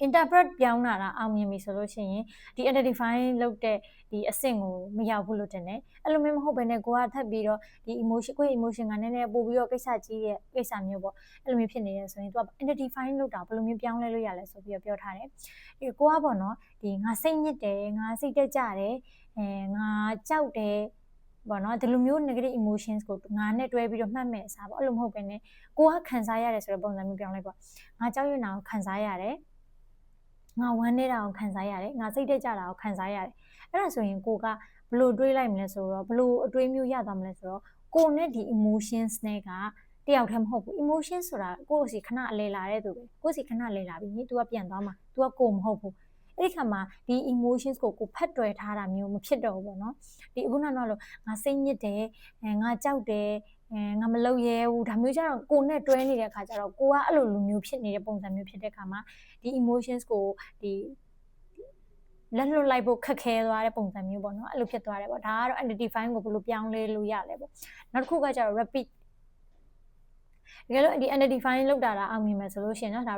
interpret ပြောင်းတာအောင်မြင်ပြီဆိုလို့ရှိရင်ဒီ identify လုပ်တဲ့ဒီအဆင့်ကိုမရောက်ဘူးလို့တင်တယ်အဲ့လိုမျိုးမဟုတ်ဘဲနဲ့ကိုကထပ်ပြီးတော့ဒီ emotion ကို emotion ကနည်းနည်းပို့ပြီးတော့ကိစ္စကြီးရဲ့ကိစ္စမျိုးပေါ့အဲ့လိုမျိုးဖြစ်နေရဆိုရင်သူက identify လုပ်တာဘယ်လိုမျိုးပြောင်းလဲလို့ရလဲဆိုပြီးတော့ပြောထားတယ်ဒီကိုကပေါ့နော်ဒီငါစိတ်ညစ်တယ်ငါစိတ်တက်ကြတယ်ငါကြောက်တယ်ပေါ့နော်ဒီလိုမျိုး negative emotions ကိုငါနဲ့တွဲပြီးတော့မှတ်မဲ့အစားပေါ့အဲ့လိုမဟုတ်ဘဲနဲ့ကိုကခံစားရတယ်ဆိုတဲ့ပုံစံမျိုးပြောင်းလိုက်ပေါ့ငါကြောက်ရွံ့တာကိုခံစားရတယ်ငါဝမ်းနေတာကိုခံစားရတယ်ငါစိတ်တက်ကြတာကိုခံစားရတယ်အဲ့ဒါဆိုရင်ကိုကဘလို့တွေးလိုက်မလဲဆိုတော့ဘလို့အတွေးမျိုးရသွားမလဲဆိုတော့ကိုနဲ့ဒီ emotions နဲ့ကတယောက်တည်းမဟုတ်ဘူး emotion ဆိုတာကိုယ့်စီခဏအလဲလာတဲ့သူပဲကိုယ့်စီခဏလဲလာပြီး तू ကပြန်သွားမှာ तू ကကိုမဟုတ်ဘူးအဲ့ဒီခါမှာဒီ emotions ကိုဖတ်တွယ်ထားတာမျိုးမဖြစ်တော့ဘူးပေါ့နော်ဒီအခုနောက်တော့ငါစိတ်ညစ်တယ်ငါကြောက်တယ်ငါမလုပ်ရဲဘူးဒါမျိုးကြတော့ကိုနဲ့တွဲနေတဲ့ခါကျတော့ကိုကအဲ့လိုလူမျိုးဖြစ်နေတဲ့ပုံစံမျိုးဖြစ်တဲ့ခါမှာဒီ emotions ကိုဒီလက်လွတ်လိုက်ဖို့ခက်ခဲသွားတဲ့ပုံစံမျိုးပေါ့နော်အဲ့လိုဖြစ်သွားတယ်ပေါ့ဒါကတော့ identify ကိုဘယ်လိုပြောင်းလဲလို့ရလဲပေါ့နောက်တစ်ခုကကျတော့ repeat တကယ်လို့ဒီ identify လောက်တာအောင်မြင်မယ်ဆိုလို့ရှိရင်နော်ဒါ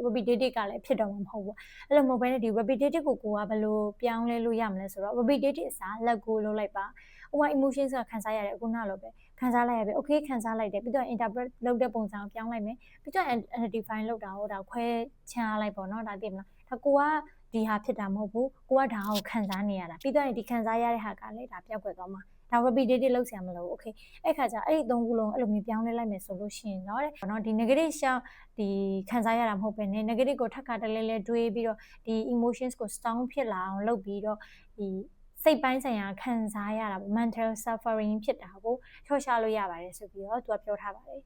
repetitive ကလည်းဖြစ်တော့မှာမဟုတ်ဘူးအဲ့လိုမဟုတ်ဘဲနဲ့ဒီ repetitive ကိုကဘယ်လိုပြောင်းလဲလို့ရမလဲဆိုတော့ repetitive အစား let go လုပ်လိုက်ပါဥပမာ emotions ကခံစားရတယ်အခုနောက်လို့ပဲခံစားလိုက်ရပြီ okay ခံစားလိုက်တယ်ပြီးတော့ interpret လုပ်တဲ့ပုံစံကိုပြောင်းလိုက်မယ်ပြီးတော့ identify လုပ်တာဟိုဒါခွဲခြားလိုက်ပေါ့နော်ဒါသိမလားဒါကိုကဒီဟာဖြစ်တာမဟုတ်ဘူးကိုကဒါကိုခံစားနေရတာပြီးတော့ဒီခံစားရတဲ့ဟာကလည်းဒါပြောက်ွယ်သွားမှာဒါ repetitive လုပ်ဆရာမလိုဘူး okay အဲ့ခါကျအဲ့ဒီ၃ခုလုံးအဲ့လိုမျိုးပြောင်းလဲလိုက်မယ်ဆိုလို့ရှိရင်တော့ဒီ negative ရှောင်းဒီခံစားရတာမဟုတ်ပဲね negative ကိုထပ်ခါတလဲတွေးပြီးတော့ဒီ emotions ကို strong ဖြစ်လာအောင်လုပ်ပြီးတော့ဒီစိတ်ပိုင်းဆိုင်ရာခံစားရတာ mental suffering ဖြစ်တာကိုချော့ချလို့ရပါတယ်ဆိုပြီးတော့သူကပြောထားပါတယ်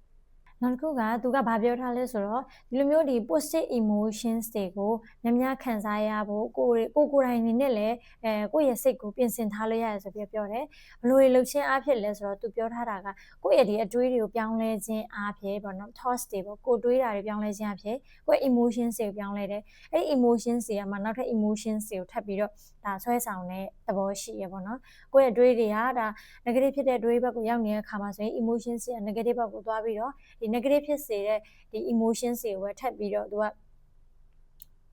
နောက်တစ်ခုကသူကဘာပြောထားလဲဆိုတော့ဒီလိုမျိုးဒီ positive emotions တွေကိုများခံစားရဖို့ကိုယ်တိုင်နေနဲ့လည်းကိုယ့်ရဲ့စိတ်ကိုပြင်ဆင်ထားလို့ရတယ်ဆိုပြီးပြောတယ်ဘလို့လှုပ်ခြင်းအားဖြင့်လဲဆိုတော့သူပြောထားတာကကိုယ့်ရဲ့ဒီအတွေးတွေကိုပြောင်းလဲခြင်းအားဖြင့်ပေါ့နော် thoughts တွေပေါ့ကိုယ်တွေးတာတွေပြောင်းလဲခြင်းအားဖြင့်ကိုယ့် emotions တွေကိုပြောင်းလဲတယ်အဲ့ဒီ emotions တွေကမှနောက်ထပ် emotions တွေကိုထပ်ပြီးတော့ဒါဆွဲဆောင်တဲ့သဘောရှိရပေါ့နော်ကိုယ့်ရဲ့တွေးတွေကဒါ negative ဖြစ်တဲ့တွေးဘက်ကိုရောက်နေတဲ့အခါမှာဆိုရင် emotions တွေက negative ဘက်ကိုသွားပြီးတော့ဒီ negative ဖြစ်စေတဲ့ဒီ emotions တွေကိုပဲထပ်ပြီးတော့သူက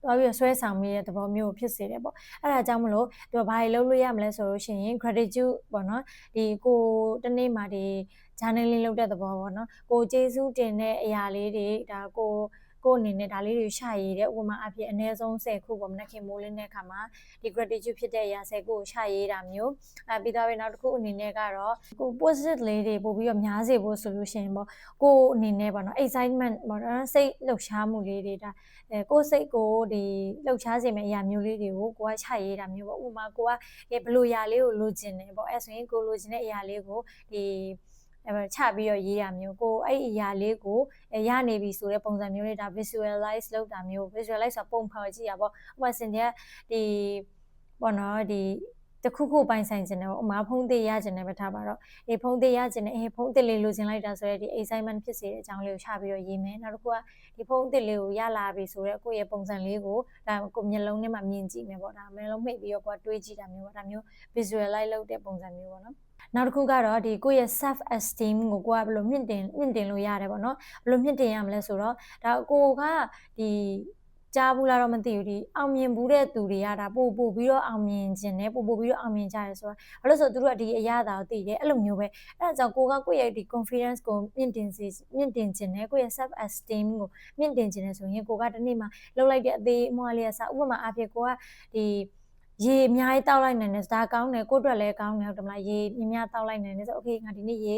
သွားပြီးဆွဲဆောင်မိတဲ့သဘောမျိုးဖြစ်စေတယ်ပေါ့အဲ့ဒါကြောင့်မလို့သူကဘာတွေလုပ်လို့ရမလဲဆိုလို့ရှိရင် gratitude ပေါ့နော်ဒီကိုတနေ့မှာဒီ journaling လုပ်တဲ့သဘောပေါ့နော်ကိုကျေးဇူးတင်တဲ့အရာလေးတွေဒါကို ကိုအနေနဲ့ဒါလေးတွေရှာရည်တဲ့ဥပမာအဖြစ်အနည်းဆုံး10ခုပေါ့မနက်ခင်းမိုးလင်းတဲ့အခါမှာဒီ gratitude ဖြစ်တဲ့အရာ10ခုကိုရှာရည်တာမျိုးပြီးတော့နောက်တစ်ခုအနေနဲ့ကတော့ကို positive လေးတွေပို့ပြီးတော့များစေဖို့ဆိုလို့ရှိရင်ပေါ့ကိုအနေနဲ့ပေါ့နော် excitement ပေါ့နော်စိတ်လှုပ်ရှားမှုလေးတွေဒါကိုစိတ်ကိုဒီလှုပ်ရှားစေမယ့်အရာမျိုးလေးတွေကိုကိုကရှာရည်တာမျိုးပေါ့ဥပမာကိုကဘယ်လိုအရာလေးကိုလိုချင်တယ်ပေါ့အဲ့ဆိုရင်ကိုလိုချင်တဲ့အရာလေးကိုဒီချပြီးတော့ရေးတာမျိုးကိုအဲ့အရာလေးကိုရနေပြီဆိုတဲ့ပုံစံမျိုးလေးဒါ visualize လုပ်တာမျိုး visualize ဆိုပုံဖော်ကြည့်ရပေါ့ဥပမာစင်တဲ့ဒီပေါ့နော်ဒီတခုခုပိုင်ဆိုင်ခြင်းတယ်ပေါ့ဥမာဖုန်းသေးရခြင်းတယ်ပဲထားပါတော့ဖုန်းသေးရခြင်းတယ်ဖုန်းအစ်စ်လေးလိုချင်လိုက်တာဆိုရဲဒီ excitement ဖြစ်စေတဲ့အကြောင်းလေးကိုချပြီးတော့ရေးမယ်နောက်တစ်ခုကဒီဖုန်းအစ်စ်လေးကိုရလာပြီဆိုတော့ကိုယ့်ရဲ့ပုံစံလေးကိုဒါကိုမျက်လုံးထဲမှာမြင်ကြည့်မယ်ပေါ့ဒါမျက်လုံးမှိတ်ပြီးတော့ကိုယ်တွေးကြည့်တာမျိုးပေါ့ဒါမျိုး visualize လုပ်တဲ့ပုံစံမျိုးပေါ့နော်နောက်တစ်ခုကတော့ဒီကိုယ့်ရဲ့ self esteem ကိုကိုကဘယ်လိုမြင့်တင်လို့ရတယ်ပေါ့နော်ဘယ်လိုမြင့်တင်ရမလဲဆိုတော့ဒါကိုကဒီကြားဘူးလားတော့မသိဘူးဒီအောင်မြင်ဘူးတဲ့သူတွေကဒါပို့ပြီးတော့အောင်မြင်ခြင်းနဲ့ပို့ပြီးတော့အောင်မြင်ကြရဲဆိုတော့ဘာလို့ဆိုသူတို့ကဒီအရာသာကိုသိတယ်အဲ့လိုမျိုးပဲအဲ့ဒါကြောင့်ကိုကကိုယ့်ရဲ့ဒီ confidence ကိုမြင့်တင်ခြင်းနဲ့ကိုယ့်ရဲ့ self esteem ကိုမြင့်တင်ခြင်းနဲ့ဆိုရင်ကိုကတနေ့မှလှုပ်လိုက်တဲ့အသေးအမွှားလေးကစဥပမာအဖြစ်ကိုကဒီရေအများကြီးတောက်လိုက်နိုင်တယ်ဒါကောင်းတယ်ကိုယ့်အတွက်လည်းကောင်းတယ်ဟုတ်တယ်မလားရေအများတောက်လိုက်နိုင်တယ်ဆိုโอเคငါဒီနေ့ရေ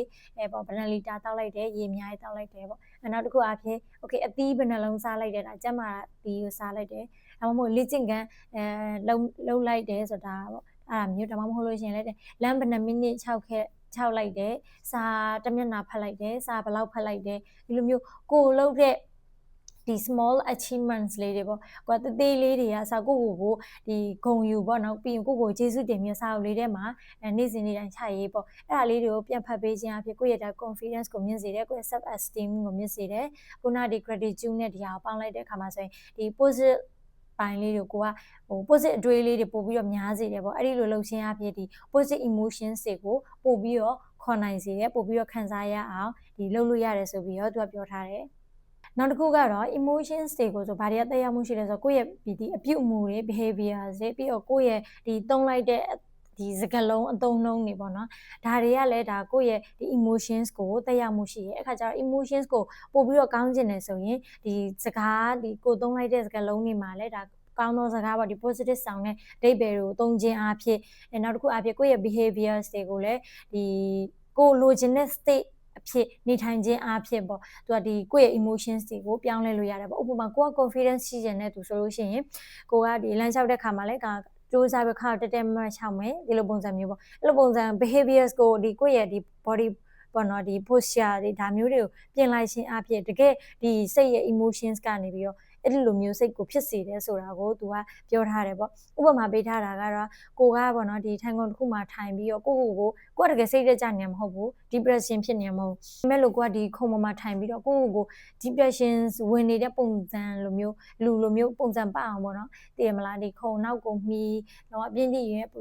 ပေါ့ဘယ်နှလီတာတောက်လိုက်တယ်ရေအများကြီးတောက်လိုက်တယ်ပေါ့နောက်တစ်ခုအဖြစ်โอเคအသီးဘယ်နှလုံးစားလိုက်တယ်ဒါကျမသီးကိုစားလိုက်တယ်ဒါမှမဟုတ်လေ့ကျင့်ခန်းလုံးလိုက်တယ်ဆိုတာပေါ့အဲ့ဒါမျိုးဒါမှမဟုတ်လို့ရှိရင်လည်းလမ်းဘယ်နှမိနစ်6လိုက်တယ်စာတစ်မျက်နှာဖတ်လိုက်တယ်စာဘယ်လောက်ဖတ်လိုက်တယ်ဒီလိုမျိုးကိုလုပ်တဲ့ဒီ small achievements လေးတွေပေါ့ကိုကသေးလေးတွေကစာကိုဒီဂုံယူပေါ့နော်ပြီးရင်ကိုကျေးဇူးတင်ပြီးစာအုပ်လေးထဲမှာနေ့စဉ်နေ့တိုင်းချရေးပေါ့အဲ့ဒါလေးတွေကိုပြန်ဖတ်ပေးခြင်းအဖြစ်ကိုယ့်ရဲ့ဒါ confidence ကိုမြင့်စေတယ်ကိုယ့်ရဲ့ self esteem ကိုမြင့်စေတယ်ခုနဒီ gratitude နဲ့ဒီဟာကိုပေါင်းလိုက်တဲ့အခါမှာဆိုရင်ဒီ positive ပိုင်းလေးတွေကိုကpositive အတွေးလေးတွေပို့ပြီးတော့များစေတယ်ပေါ့အဲ့ဒီလိုလုပ်ခြင်းအဖြစ်ဒီ positive emotions တွေကိုပို့ပြီးတော့ခေါ်နိုင်စေတယ်ပို့ပြီးတော့ခံစားရအောင်ဒီလုပ်လို့ရတယ်ဆိုပြီးတော့သူကပြောထားတယ်နောက်တစ်ခုကတော့ emotions တွေကိုဆိုဘာတွေကတက်ရောက်မှုရှိလဲဆိုတော့ကိုယ့်ရဲ့ဒီအပြုအမူတွေ behaviors တွေပြီးတော့ကိုယ့်ရဲ့ဒီသုံးလိုက်တဲ့ဒီစကားလုံးအသုံးနှုန်းတွေပေါ့နော်ဒါတွေကလည်းဒါကိုယ့်ရဲ့ဒီ emotions ကိုတက်ရောက်မှုရှိရဲ့အခါကျတော့ emotions ကိုပို့ပြီးတော့ကောင်းကျင်တယ်ဆိုရင်ဒီစကားဒီကိုသုံးလိုက်တဲ့စကားလုံးတွေမှာလည်းဒါကောင်းသောစကားပေါ့ဒီ positive sound နဲ့အဓိပ္ပာယ်ကိုသုံးခြင်းအဖြစ်နောက်တစ်ခုအဖြစ်ကိုယ့်ရဲ့ behaviors တွေကိုလည်းဒီကိုလိုချင်တဲ့ state အဖြစ်နေထိုင်ခြင်းအဖြစ်ပေါ့သူကဒီကိုယ့်ရဲ့ emotions တွေကိုပြောင်းလဲလို့ရတယ်ပေါ့ဥပမာကိုက confidence ရှိခြင်းတဲ့သူဆိုလို့ရှိရင်ကိုကဒီလမ်းလျှောက်တဲ့ခါမှာလည်းစူးစမ်းပြီးခါတက်မှတ်ချောင်းမယ်ဒီလိုပုံစံမျိုးပေါ့အဲ့လိုပုံစံ behaviors ကိုဒီကိုယ့်ရဲ့ဒီ body ပေါ့နော်ဒီ posture တွေဒါမျိုးတွေကိုပြင်လိုက်ခြင်းအဖြစ်တကယ်ဒီစိတ်ရဲ့ emotions ကနေပြီးတော့အဲ့ဒီလိုမျိုးစိတ်ကိုဖြစ်စေတယ်ဆိုတာကိုသူကပြောထားတယ်ပေါ့ဥပမာပေးထားတာကတော့ကိုကပေါ့နော်ဒီထိုင်ကုန်တစ်ခုမှာထိုင်ပြီးတော့ကိုကတကယ်စိတ်တက်ကြနေမှာမဟုတ်ဘူး depression ဖြစ်နေမှာမဟုတ်ဘူးဒါပေမဲ့လို့ကိုကဒီခုံပေါ်မှာထိုင်ပြီးတော့ကို depression ဝင်နေတဲ့ပုံစံလိုမျိုးလူလိုမျိုးပုံစံပအောင်ပေါ့နော်သိရမလားဒီခုံနောက်ကိုမီတော့အပြင်း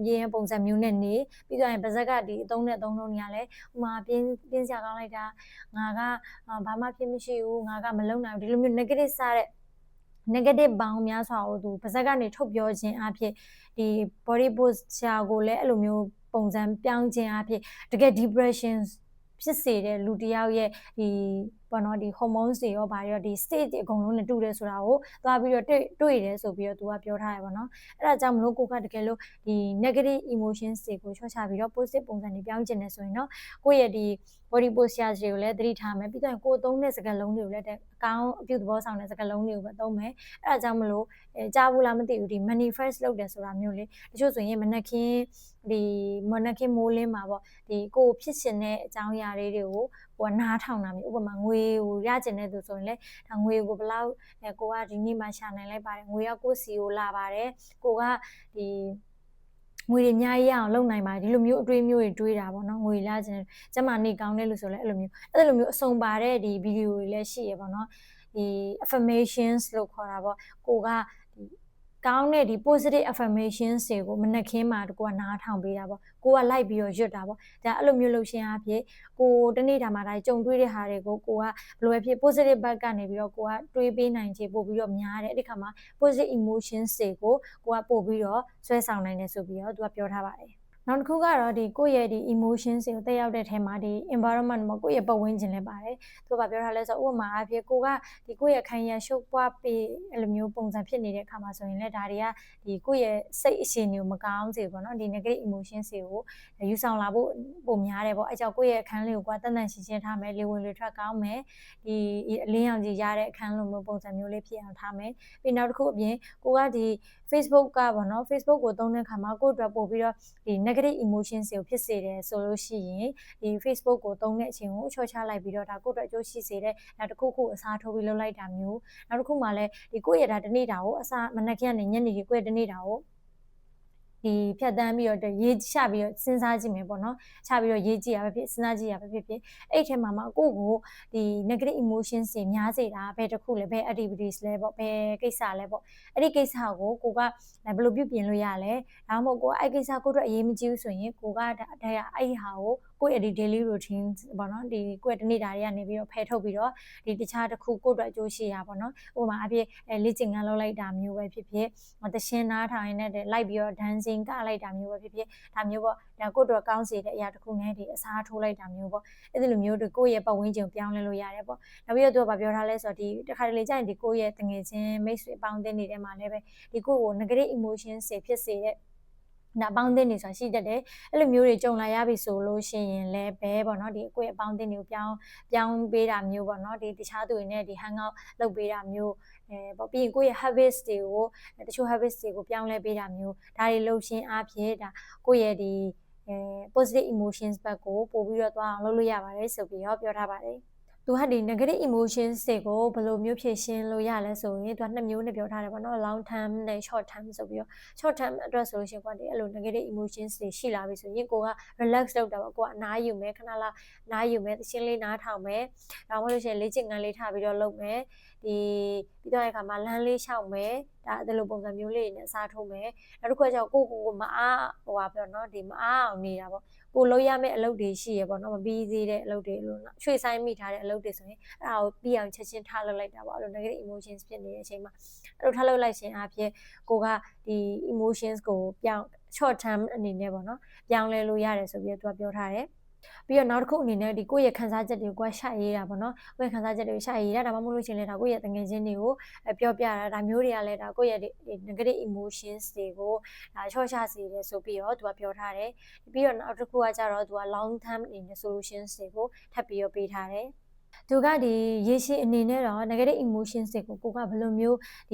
ပြင်းပုံစံမျိုးနဲ့နေပြီးတော့ဗဇက်ကဒီအသုံးနဲ့အသုံးလုံးတွေကလည်းဟိုမှာပြင်းစရာကောင်းလိုက်တာငါကဘာမှဖြစ်မရှိဘူးငါကမလုံနိုင်ဘူးဒီလိုမျိုး negative စားတဲ့negative ပေါင်းများစွာကိုသူပါဇက်ကနေထုတ်ပြောခြင်းအဖြစ်ဒီ body posture ကိုလည်းအဲ့လိုမျိုးပုံစံပြောင်းခြင်းအဖြစ်တကယ် depression ဖြစ်စေတဲ့လူတစ်ယောက်ရဲ့ဒီပေါ့နော်ဒီ hormones တွေရောဗာရောဒီ state တွေအကုန်လုံးနဲ့တူတယ်ဆိုတာကိုသွားပြီးတော့တွေ့တယ်ဆိုပြီးတော့သူကပြောထားရပါတော့အဲ့ဒါကြောင့်မလို့ကိုကတကယ်လို့ဒီ negative emotions တွေကိုချော့ချပြီးတော့ positive ပုံစံတွေပြောင်းကျင်နေဆိုရင်တော့ကိုယ့်ရဲ့ဒီ body posture တွေကိုလည်းသတိထားမယ်ပြီးတော့ကိုယ်သုံးတဲ့စကားလုံးတွေကိုလည်းအကောင်းအပြုသဘောဆောင်တဲ့စကားလုံးတွေကိုပဲသုံးမယ်အဲ့ဒါကြောင့်မလို့ကြားဘူးလားမသိဘူးဒီ manifest လုပ်တယ်ဆိုတာမျိုးလေတချို့ဆိုရင်မနက်ခင်းမိုးလင်းမှာပေါ့ဒီကိုဖြစ်ရှင်တဲ့အကြောင်းအရာလေးတွေကိုကိုကနားထောင်တာမျိုးဥပမာငွေကိုရကျင်တဲ့သူဆိုရင်လည်းဒါငွေကိုဘယ်လောက်ကိုကဒီနေ့မှရှာနိုင်လိုက်ပါတယ်ငွေရောက်ကိုစီကိုလာပါတယ်ကိုကဒီငွေတွေအများကြီးရအောင်လုပ်နိုင်ပါတယ်ဒီလိုမျိုးအတွေးမျိုးတွေတွေးတာပေါ့နော်ငွေလာခြင်းကျမနေကောင်းတဲ့လူဆိုလည်းအဲ့လိုမျိုးအစုံပါတဲ့ဒီဗီဒီယိုတွေလည်းရှိရပေါ့နော်ဒီ affirmations လို့ခေါ်တာပေါ့ကိုကဒီကောင်းတဲ့ဒီ positive affirmations တွေကိုမနက်ခင်းမှာကိုကနားထောင်ပေးတာပေါ့ကိုကလိုက်ပြီးတော့ရွတ်တာပေါ့ဒါအဲ့လိုမျိုးလုပ်ရှင်အဖြစ်ကိုတနေ့တာမှာဒါကြုံတွေ့တဲ့ဟာတွေကိုကိုကဘယ်လိုပဲဖြစ် positive back ကနေပြီးတော့ကိုကတွေးပေးနိုင်ချေပို့ပြီးတော့များတယ်အဲ့ဒီခါမှာ positive emotions တွေကိုကိုကပို့ပြီးတော့ဆွဲဆောင်နိုင်တယ်ဆိုပြီးတော့သူကပြောထားပါတယ် နောက်တစ်ခုကတော့ဒီကိုယ့်ရဲ့ဒီ emotions တွေကိုတက်ရောက်တဲ့ထဲမှာဒီ environment မှာကိုယ့်ရဲ့ပတ်ဝန်းကျင်လည်းပါတယ်သူကပြောထားလဲဆိုဥပမာအဖြစ်ကိုကဒီကိုယ့်ရဲ့ခိုင်ရရှုပ်ပွားပေးအဲ့လိုမျိုးပုံစံဖြစ်နေတဲ့အခါမှာဆိုရင်လည်းဒါတွေကဒီကိုယ့်ရဲ့စိတ်အခြေအနေကိုမကောင်းစေပေါ့နော်ဒီ negative emotions တွေကိုယူဆောင်လာဖို့ပုံများတယ်ပေါ့အဲ့ကြောင့်ကိုယ့်ရဲ့အခန်းလေးကိုကတန်တန်ရှင်းရှင်းထားမယ်လေဝင်လေထွက်ကောင်းမယ်ဒီအလင်းရောင်ကြီးရတဲ့အခန်းလိုမျိုးပုံစံမျိုးလေးဖြစ်အောင်ထားမယ်ပြီးနောက်တစ်ခုအပြင်ကိုကဒီ Facebook ကပေါ့နော် Facebook ကိုသုံးတဲ့အခါမှာကိုယ့်အတွက်ပို့ပြီးတော့ဒီ negative emotions တွေကိုဖြစ်စေတယ်ဆိုလို့ရှိရင်ဒီ Facebook ကိုသုံးတဲ့အချိန်ကိုချော့ချလိုက်ပြီးတော့ဒါကိုယ့်အတွက်အကျိုးရှိစေတဲ့နောက်တစ်ခုခုအစားထိုးပြီးလုပ်လိုက်တာမျိုးနောက်တစ်ခုမှလည်းဒီကိုယ့်ရဲ့ဒါတနေ့တာကိုအစားမနက်ခင်းကနေညနေကြီးကိုယ့်ရဲ့တနေ့တာကိုဒီဖြတ်တန်းပြီးတော့ရေးချပြီးတော့စဉ်းစားကြည့်မယ်ပေါ့နော်ချပြီးတော့ရေးကြည့်ရပဲဖြစ်စဉ်းစားကြည့်ရပဲဖြစ်အဲ့ထဲမှာမှကိုယ့်ကိုဒီ negative emotions တွေများစေတာဘယ်တစ်ခုလဲဘယ် activities လဲပေါ့ဘယ်ကိစ္စလဲပေါ့အဲ့ဒီကိစ္စကိုကိုကဘယ်လိုပြုပြင်လို့ရလဲဒါမှမဟုတ်ကိုအဲ့ကိစ္စကိုတို့အရေးမကြီးဘူးဆိုရင်ကိုကဒါအဲ့ဒီဟာကိုကိုယ့်ရဲ့ဒီ daily routine ပေါ့နော်ဒီကိုယ့်ရဲ့တနေ့တာတွေကနေပြီးတော့ဖယ်ထုတ်ပြီးတော့ဒီတခြားတစ်ခုကိုယ့်အတွက်အကျိုးရှိရပါတော့ဥပမာအဖြစ်လေ့ကျင့်ခန်းလုပ်လိုက်တာမျိုးပဲဖြစ်ဖြစ်တခြင်းနားထောင်ရင်းနဲ့လိုက်ပြီးတော့ dancing ကလိုက်တာမျိုးပဲဖြစ်ဖြစ်ဒါမျိုးပေါ့ဒါကိုယ့်အတွက်ကောင်းစေတဲ့အရာတစ်ခုနဲ့ဒီအစားထိုးလိုက်တာမျိုးပေါ့အဲ့ဒီလိုမျိုးကိုယ့်ရဲ့ပတ်ဝန်းကျင်ကိုပြောင်းလဲလို့ရတယ်ပေါ့နောက်ပြီးတော့သူကပြောထားလဲဆိုတော့ဒီတစ်ခါတလေကြာရင်ဒီကိုယ့်ရဲ့တငယ်ချင်းမိတ်ဆွေအပေါင်းအသင်းတွေထဲမှာလည်းပဲဒီကိုယ့်ကို negative emotions တွေဖြစ်စေတဲ့ဒါအပေါင်းအသင်းတွေဆိုတာရှိတတ်တယ်အဲ့လိုမျိုးတွေကြုံလာရပြီဆိုလို့ရှိရင်လည်းပဲပေါ့နော်ဒီကိုယ့်ရဲ့အပေါင်းအသင်းတွေကိုပြောင်းပေးတာမျိုးပေါ့နော်ဒီတခြားသူတွေနဲ့ဒီ hang out လုပ်ပေးတာမျိုးပေါ့ပြီးရင်ကိုယ့်ရဲ့ habits တွေကိုတချို့ habits တွေကိုပြောင်းလဲပေးတာမျိုးဒါတွေလုပ်ရှင်းအားဖြင့်ဒါကိုယ့်ရဲ့ဒီpositive emotions ဘက်ကိုပို့ပြီးတော့သွားအောင်လုပ်လို့ရပါတယ်ဆိုပြီးတော့ပြောထားပါတယ်သူကဒီ negative emotions တွေကိုဘယ်လိုမျိုးဖြေရှင်းလို့ရလဲဆိုရင်သူက2မျိုးနဲ့ပြောထားတယ်ပေါ့နော် long term နဲ့ short term ဆိုပြီးတော့ short term အတွက်ဆိုလို့ရှိရင်ကိုကဒီအဲ့လို negative emotions တွေရှိလာပြီဆိုရင်ကိုက relax လုပ်တာပေါ့ကိုကအနားယူမယ်ခဏလောက်နားယူမယ်သချင်းလေးနားထောင်မယ်ဒါမှမဟုတ်လို့ရှိရင်လေ့ကျင့်ခန်းလေးထားပြီးတော့လုပ်မယ်ဒီပြီးတော့အခါမှာလမ်းလေးလျှောက်မယ်ဒါအဲ့လိုပုံစံမျိုးလေးနဲ့အစားထိုးမယ်နောက်တစ်ခုကကျတော့ကိုမအားဟိုပါပြောနော်ဒီမအားအောင်နေတာပေါ့ကိုလုပ်ရမယ့်အလုပ်တွေရှိရပေါ့နော်မပြီးသေးတဲ့အလုပ်တွေလို့ရွှေ့ဆိုင်မိထားတဲ့အလုပ်တွေဆိုရင်အဲ့ဒါကိုပြီးအောင်ချက်ချင်းထားလုပ်လိုက်တာပေါ့အဲ့လို negative emotions ဖြစ်နေတဲ့အချိန်မှာအဲ့လိုထားလုပ်လိုက်ခြင်းအပြင်ကိုကဒီ emotions ကိုပြောင်း short term အနေနဲ့ပေါ့နော်ပြောင်းလဲလို့ရတယ်ဆိုပြီးတော့သူကပြောထားတယ်ပြီးတော့နောက်တစ်ခုအနေနဲ့ဒီကိုယ့်ရဲ့ခံစားချက်တွေကိုရှာရေးတာပေါ့နော်ကိုယ့်ရဲ့ခံစားချက်တွေကိုရှာရေးတာဒါမှမဟုတ်လို့ရှိရင်လည်းဒါကိုယ့်ရဲ့တငယ်ချင်းတွေကိုပြောပြတာဒါမျိုးတွေကလည်းဒါကိုယ့်ရဲ့ negative emotions တွေကိုဒါချော့ချစေတယ်ဆိုပြီးတော့သူကပြောထားတယ်ပြီးတော့နောက်တစ်ခုကကြတော့သူက long term အနေနဲ့ solutions တွေကိုထပ်ပြီးတော့ပေးထားတယ်သူကဒီရေရှည်အနေနဲ့တော့ negative emotions တွေကိုကိုကဘယ်လိုမျိုးဒ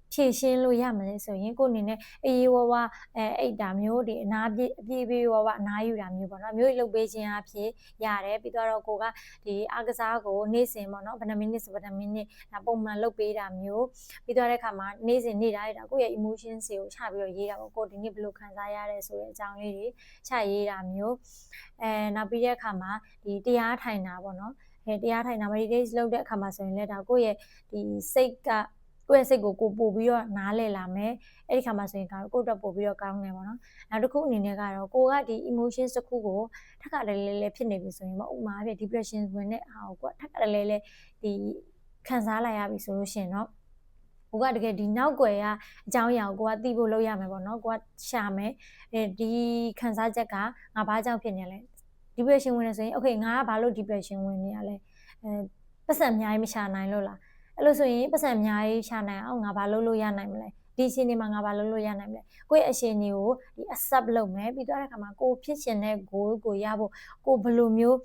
ီဖြည့်ရှင်းလို့ရမလဲဆိုရင်ကိုအနေနဲ့အေးဝဝအိတ်တာမျိုးဒီအနာပြည့်အပြည့်ပြည့်ဝဝအနာယူတာမျိုးပေါ့နော်မျိုးလှုပ်ပေးခြင်းအဖြစ်ရတယ်ပြီးတော့ကိုကဒီအားကစားကိုနေ့စဉ်ပေါ့နော်ဘယ်နှမိနစ်ဆိုဘယ်နှမိနစ်ဒါပုံမှန်လှုပ်ပေးတာမျိုးပြီးတော့တဲ့အခါမှာနေ့စဉ်နေ့တိုင်းဒါကိုယ့်ရဲ့ emotions တွေကိုချပြီးတော့ရေးတာပေါ့ကိုဒီနေ့ဘယ်လိုခံစားရလဲဆိုတဲ့အကြောင်းလေးတွေချရေးတာမျိုးနောက်ပြီးတဲ့အခါမှာဒီတရားထိုင်တာပေါ့နော်တရားထိုင်တာ meditation လုပ်တဲ့အခါမှာဆိုရင်လည်းဒါကိုယ့်ရဲ့ဒီစိတ်ကကိုယ့်ရဲ့စိတ်ကိုပို့ပြီးတော့နားလည်လာမယ်အဲ့ဒီခါမှာဆိုရင်ကိုယ့်အတွက်ပို့ပြီးတော့ကောင်းတယ်ပေါ့နော်နောက်တစ်ခုအနေနဲ့ကတော့ကိုကဒီ emotions တစ်ခုကိုထပ်ခါတလဲလဲဖြစ်နေပြီဆိုရင်ပေါ့ဥပမာပြ depression ဝင်တဲ့ဟာကိုထပ်ခါတလဲလဲဒီခံစားလာရပြီဆိုလို့ရှိရင်တော့ကိုကတကယ်ဒီနောက်ွယ်ကအကြောင်းအရာကိုကိုကသိဖို့လုပ်ရမယ်ပေါ့နော်ကိုကရှာမယ်ဒီခံစားချက်ကငါဘာကြောင့်ဖြစ်နေလဲ depression ဝင်နေဆိုရင် okay ငါကဘာလို့ depression ဝင်နေရလဲပတ်စံအများကြီးမရှာနိုင်လို့လားအဲ့လိုဆိုရင်ပတ်စံအများကြီးရှာနိုင်အောင်ငါဘာလုပ်လို့ရနိုင်မလဲဒီအချိန်ဒီမှာငါဘာလုပ်လို့ရနိုင်မလဲကိုယ့်ရဲ့အချိန်တွေကိုဒီ accept လုပ်မယ်ပြီးတော့တဲ့အခါမှာကိုဖြစ်ချင်တဲ့ goal ကိုရဖို့ကိုဘယ်လိုမျိုး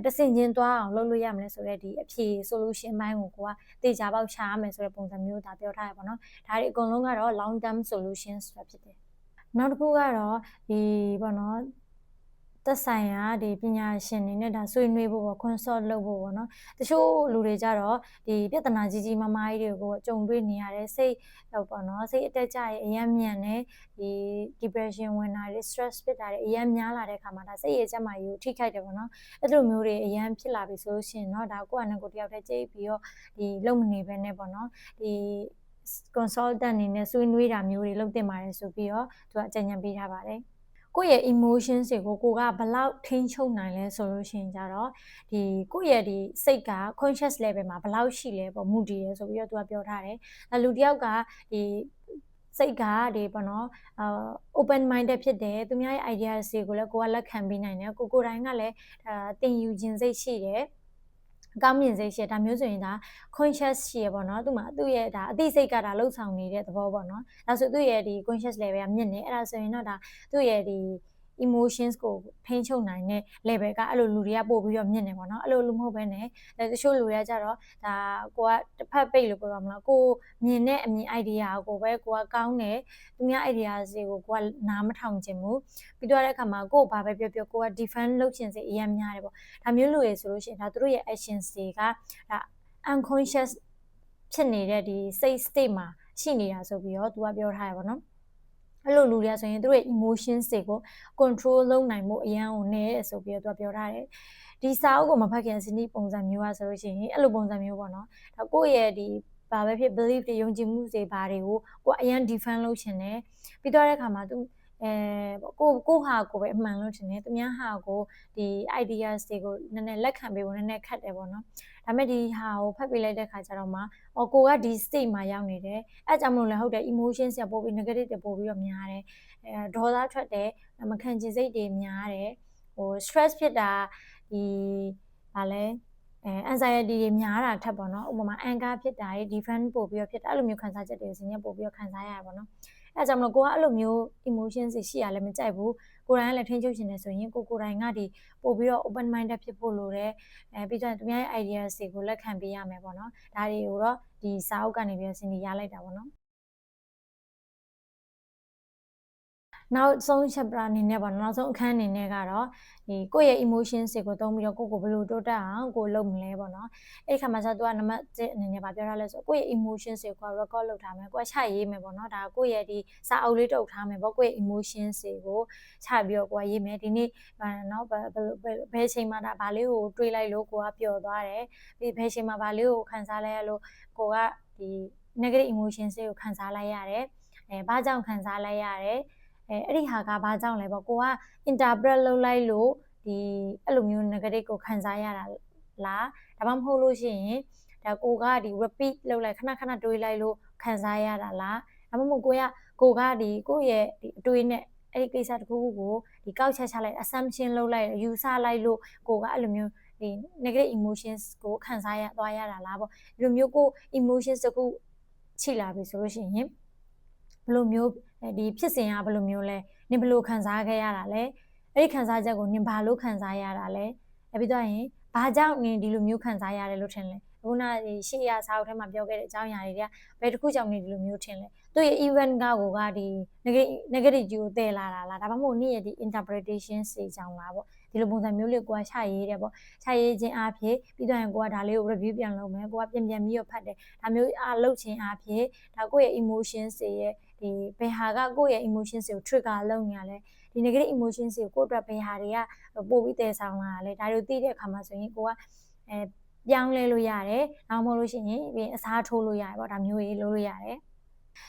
တဆင့်ချင်းသွားအောင်လုပ်လို့ရမလဲဆိုတော့ဒီအဖြေ solution ဘိုင်းကိုကတေချာပေါက်ရှာရမယ်ဆိုတဲ့ပုံစံမျိုးဒါပြောထားရပါတော့ဒါတွေအကုန်လုံးကတော့ long term solutions ဆိုတာဖြစ်တယ်နောက်တစ်ခုကတော့ဒီပေါ့နော်သက်ဆိုင်ရာဒီပညာရှင်တွေနဲ့ဒါဆွေးနွေးဖို့ပေါ့ consult လုပ်ဖို့ပေါ့နော်တချို့လူတွေကြတော့ဒီပြဿနာကြီးကြီးမားမားကြီးတွေကိုကြုံတွေ့နေရတယ်စိတ်ပေါ့နော်စိတ်အတက်ကြရဲ့အယမ်းမြန်နေဒီ depression ဝင်တာတွေ stress ဖြစ်တာတွေအယမ်းများလာတဲ့အခါမှာဒါစိတ်ရဲ့ကျန်းမာရေးကိုထိခိုက်တယ်ပေါ့နော်အဲ့လိုမျိုးတွေအယမ်းဖြစ်လာပြီဆိုလို့ရှိရင်เนาะဒါကိုယ့်အနေနဲ့ကိုတယောက်တည်းကြိတ်ပြီးတော့ဒီလုံမနေပဲနဲ့ပေါ့နော်ဒီ consultant အနေနဲ့ဆွေးနွေးတာမျိုးတွေလုပ်တင်ပါတယ်ဆိုပြီးတော့သူကအကြံဉာဏ်ပေးထားပါတယ်ကိုယ့်ရဲ့ emotions တွေကိုကိုကဘလောက်ထိန်းချုပ်နိုင်လဲဆိုလို့ရှိရင်ကြတော့ဒီကိုယ့်ရဲ့ဒီစိတ်က conscious level မှာဘလောက်ရှိလဲပေါ့မူတည်တယ်ဆိုပြီးတော့သူကပြောထားတယ်။လူတစ်ယောက်ကဒီ စိတ်ကဒီပေါ့နော်open minded ဖြစ်တယ်သူများရဲ့ ideas တွေကိုလည်းကိုကလက်ခံပေးနိုင်တယ်ကိုတိုင်းကလည်းတင်ယူခြင်းစိတ်ရှိတယ်ကောင်းမြင်စိတ်ရှိဒါမျိုးဆိုရင်ဒါ conscious ရှိရပေါ့နော်သူမှာသူ့ရဲ့ဒါအသိစိတ်ကဒါလှုပ်ဆောင်နေတဲ့သဘောပေါ့နော်ဒါဆိုသူ့ရဲ့ဒီ conscious level ကမြင့်နေအဲ့ဒါဆိုရင်တော့ဒါသူ့ရဲ့ဒီ emotions ကိုထိန်းချုပ်နိုင်တဲ့ level ကအဲ့လိုလူတွေကပို့ပြီးတော့မြင့်နေပေါ့နော်အဲ့လိုလူမဟုတ်ဘဲနဲ့တချို့လူတွေကကြတော့ဒါကိုကတစ်ဖက်ပိတ်လို့ပြောရမလားကိုမြင်တဲ့အမြင် idea ကိုပဲကိုကကောင်းတယ်သူများ idea တွေကိုကိုကနားမထောင်ချင်ဘူးပြီးတော့တဲ့အခါမှာကိုဘာပဲပြောပြောကိုက defend လုပ်ချင်စိတ်အများများတယ်ပေါ့ဒါမျိုးလူတွေဆိုလို့ရှိရင်ဒါသူတို့ရဲ့ actions တွေကဒါ unconscious ဖြစ်နေတဲ့ဒီစိတ် state မှာရှိနေတာဆိုပြီးတော့သူကပြောထားရပါတော့အဲ့လိုလူတွေကဆိုရင်သူတို့ရဲ့ emotions တွေကို control လုပ်နိုင်မှုအရန်ကိုနည်းတယ်ဆိုပြီးတော့သူကပြောထားတယ်ဒီစာအုပ်ကိုမဖတ်ခင်စနစ်ပုံစံမျိုးอ่ะဆိုလို့ရှိရင်အဲ့လိုပုံစံမျိုးပေါ့နော်ဒါကိုယ့်ရဲ့ဒီဘာပဲဖြစ် belief တွေယုံကြည်မှုတွေဘာတွေကိုကိုအရန် defend လုပ်ချင်တယ်ပြီးတော့တဲ့အခါမှာသူကိုဟာကိုပဲအမှန်လို့ထင်တယ်သူများဟာကိုဒီ ideas တွေကိုနည်းနည်းလက်ခံပေးဖို့နည်းနည်းခက်တယ်ပေါ့နော်ဒါပေမဲ့ဒီဟာကိုဖတ်ပြလိုက်တဲ့ခါကျတော့မှကိုကဒီ state မှာရောက်နေတယ်အဲ့ကြောင့်မလို့လည်းဟုတ်တယ် emotions ကပို့ပြီး negative တွေပို့ပြီးတော့များတယ်ဒေါသထွက်တယ်မခံချင်စိတ်တွေများတယ်stress ဖြစ်တာဒီဗာလဲanxiety တွေများတာထက်ပေါ့နော်ဥပမာ anger ဖြစ်တာတွေ defense ပို့ပြီးတော့ဖြစ်တာအဲ့လိုမျိုးခံစားချက်တွေစဉ်းညပို့ပြီးတော့ခံစားရတယ်ပေါ့နော်အဲ့ကြောင့်မလို့ကိုကအဲ့လိုမျိုး emotions တွေရှိရလဲမကြိုက်ဘူးကိုယ်တိုင်ကလည်းထိန်းချုပ်ရှင်နေဆိုရင်ကိုတိုင်ကဒီပို့ပြီးတော့ open minded ဖြစ်ဖို့လိုတယ်ပြီးတော့သူများရဲ့ ideas တွေကိုလက်ခံပေးရမယ်ပေါ့နော်ဒါတွေကိုတော့ဒီစာအုပ်ကနေပြီးတော့စဉ်းရလိုက်တာပေါ့နော်နောက်ဆုံး chapter အနေနဲ့ပေါ့နောက်ဆုံးအခန်းအနေနဲ့ကတော့ဒီကိုယ့်ရဲ့ emotions တွေကိုသုံးပြီးတော့ကိုဘယ်လိုတိုးတက်အောင်ကိုလုပ်မလဲပေါ့နော်အဲ့ခါမှာကျတော့နံပါတ်1အနေနဲ့ဗာပြောထားလဲဆိုကိုယ့်ရဲ့ emotions တွေကို record လုပ်ထားမယ်ကိုကချရေးမယ်ပေါ့နော်ဒါကိုယ့်ရဲ့ဒီစာအုပ်လေးတုပ်ထားမယ်ပေါ့ကိုယ့်ရဲ့ emotions တွေကိုချပြီးတော့ကိုကရေးမယ်ဒီနေ့နော်ဘယ်ချိန်မှာဒါဘာလေးကိုတွေးလိုက်လို့ကိုကပျော်သွားတယ်ပြီးဘယ်ချိန်မှာဘာလေးကိုခံစားလိုက်ရလို့ကိုကဒီ negative emotions တွေကိုခံစားလိုက်ရတယ်ဘာကြောင့်ခံစားလိုက်ရတယ်အဲ့ဒီဟာကဘာကြောင့်လဲပေါ့ကိုက interpret လုပ်လိုက်လို့ဒီအဲ့လိုမျိုး negative ကိုခံစားရတာလားဒါမှမဟုတ်လို့ရှိရင်ဒါကိုကဒီ repeat လုပ်လိုက်ခဏခဏတွေးလိုက်လို့ခံစားရတာလားဒါမှမဟုတ်ကိုကဒီကိုယ့်ရဲ့ဒီအတွေးနဲ့အဲ့ဒီကိစ္စတစ်ခုခုကိုဒီကောက်ချက်ချလိုက် assumption လုပ်လိုက်ယူဆလိုက်လို့ကိုကအဲ့လိုမျိုးဒီ negative emotions ကိုခံစားရသွားရတာလားပေါ့ဒီလိုမျိုးကို emotions တစ်ခုချိလာပြီဆိုလို့ရှိရင်ဘယ်လိုမျိုးဒီဖြစ်စဉ်ကဘယ်လိုမျိုးလဲနင်ဘယ်လိုခံစားခဲ့ရတာလဲအဲ့ဒီခံစားချက်ကိုနင်ဘာလို့ခံစားရတာလဲပြီးတော့ရင်ဘာကြောင့်နင်ဒီလိုမျိုးခံစားရတယ်လို့ထင်လဲခုနရှေ့ရစာအုပ်ထဲမှာပြောခဲ့တဲ့အကြောင်းအရာတွေကဘယ်တစ်ခုကြောင့်နင်ဒီလိုမျိုးထင်လဲသူ့ရဲ့ event ကဒီ negative ကြီးကိုတည်လာတာလားဒါမှမဟုတ်နင့်ရဲ့ဒီ interpretation တွေကြောင့်လားပေါ့ဒီလိုပုံစံမျိုးလေးကိုကချရေးတယ်ပေါ့ချရေးခြင်းအဖြစ်ပြီးတော့ရင်ကိုကဒါလေးကို review ပြန်လုပ်မယ်ကိုကပြန်ပြီးတော့ဖတ်တယ်ဒါမျိုးလုပ်ခြင်းအဖြစ်ဒါကိုယ့်ရဲ့ emotions တွေရဲ့ဒီဘယ်ဟာကကိုယ့်ရဲ့ emotions တွေကို trigger လုပ်နေရလဲဒီ negative emotions တွေကိုကိုယ့်အတွက်ဘယ်ဟာတွေကပို့ပြီးတည်ဆောင်လာတာလဲဒါတွေကိုသိတဲ့အခါမှာဆိုရင်ကိုကပြောင်းလဲလို့ရတယ်နောက်မဟုတ်လို့ရှိရင်အစားထိုးလို့ရတယ်ပေါ့ဒါမျိုးကြီးလုပ်လို့ရတယ်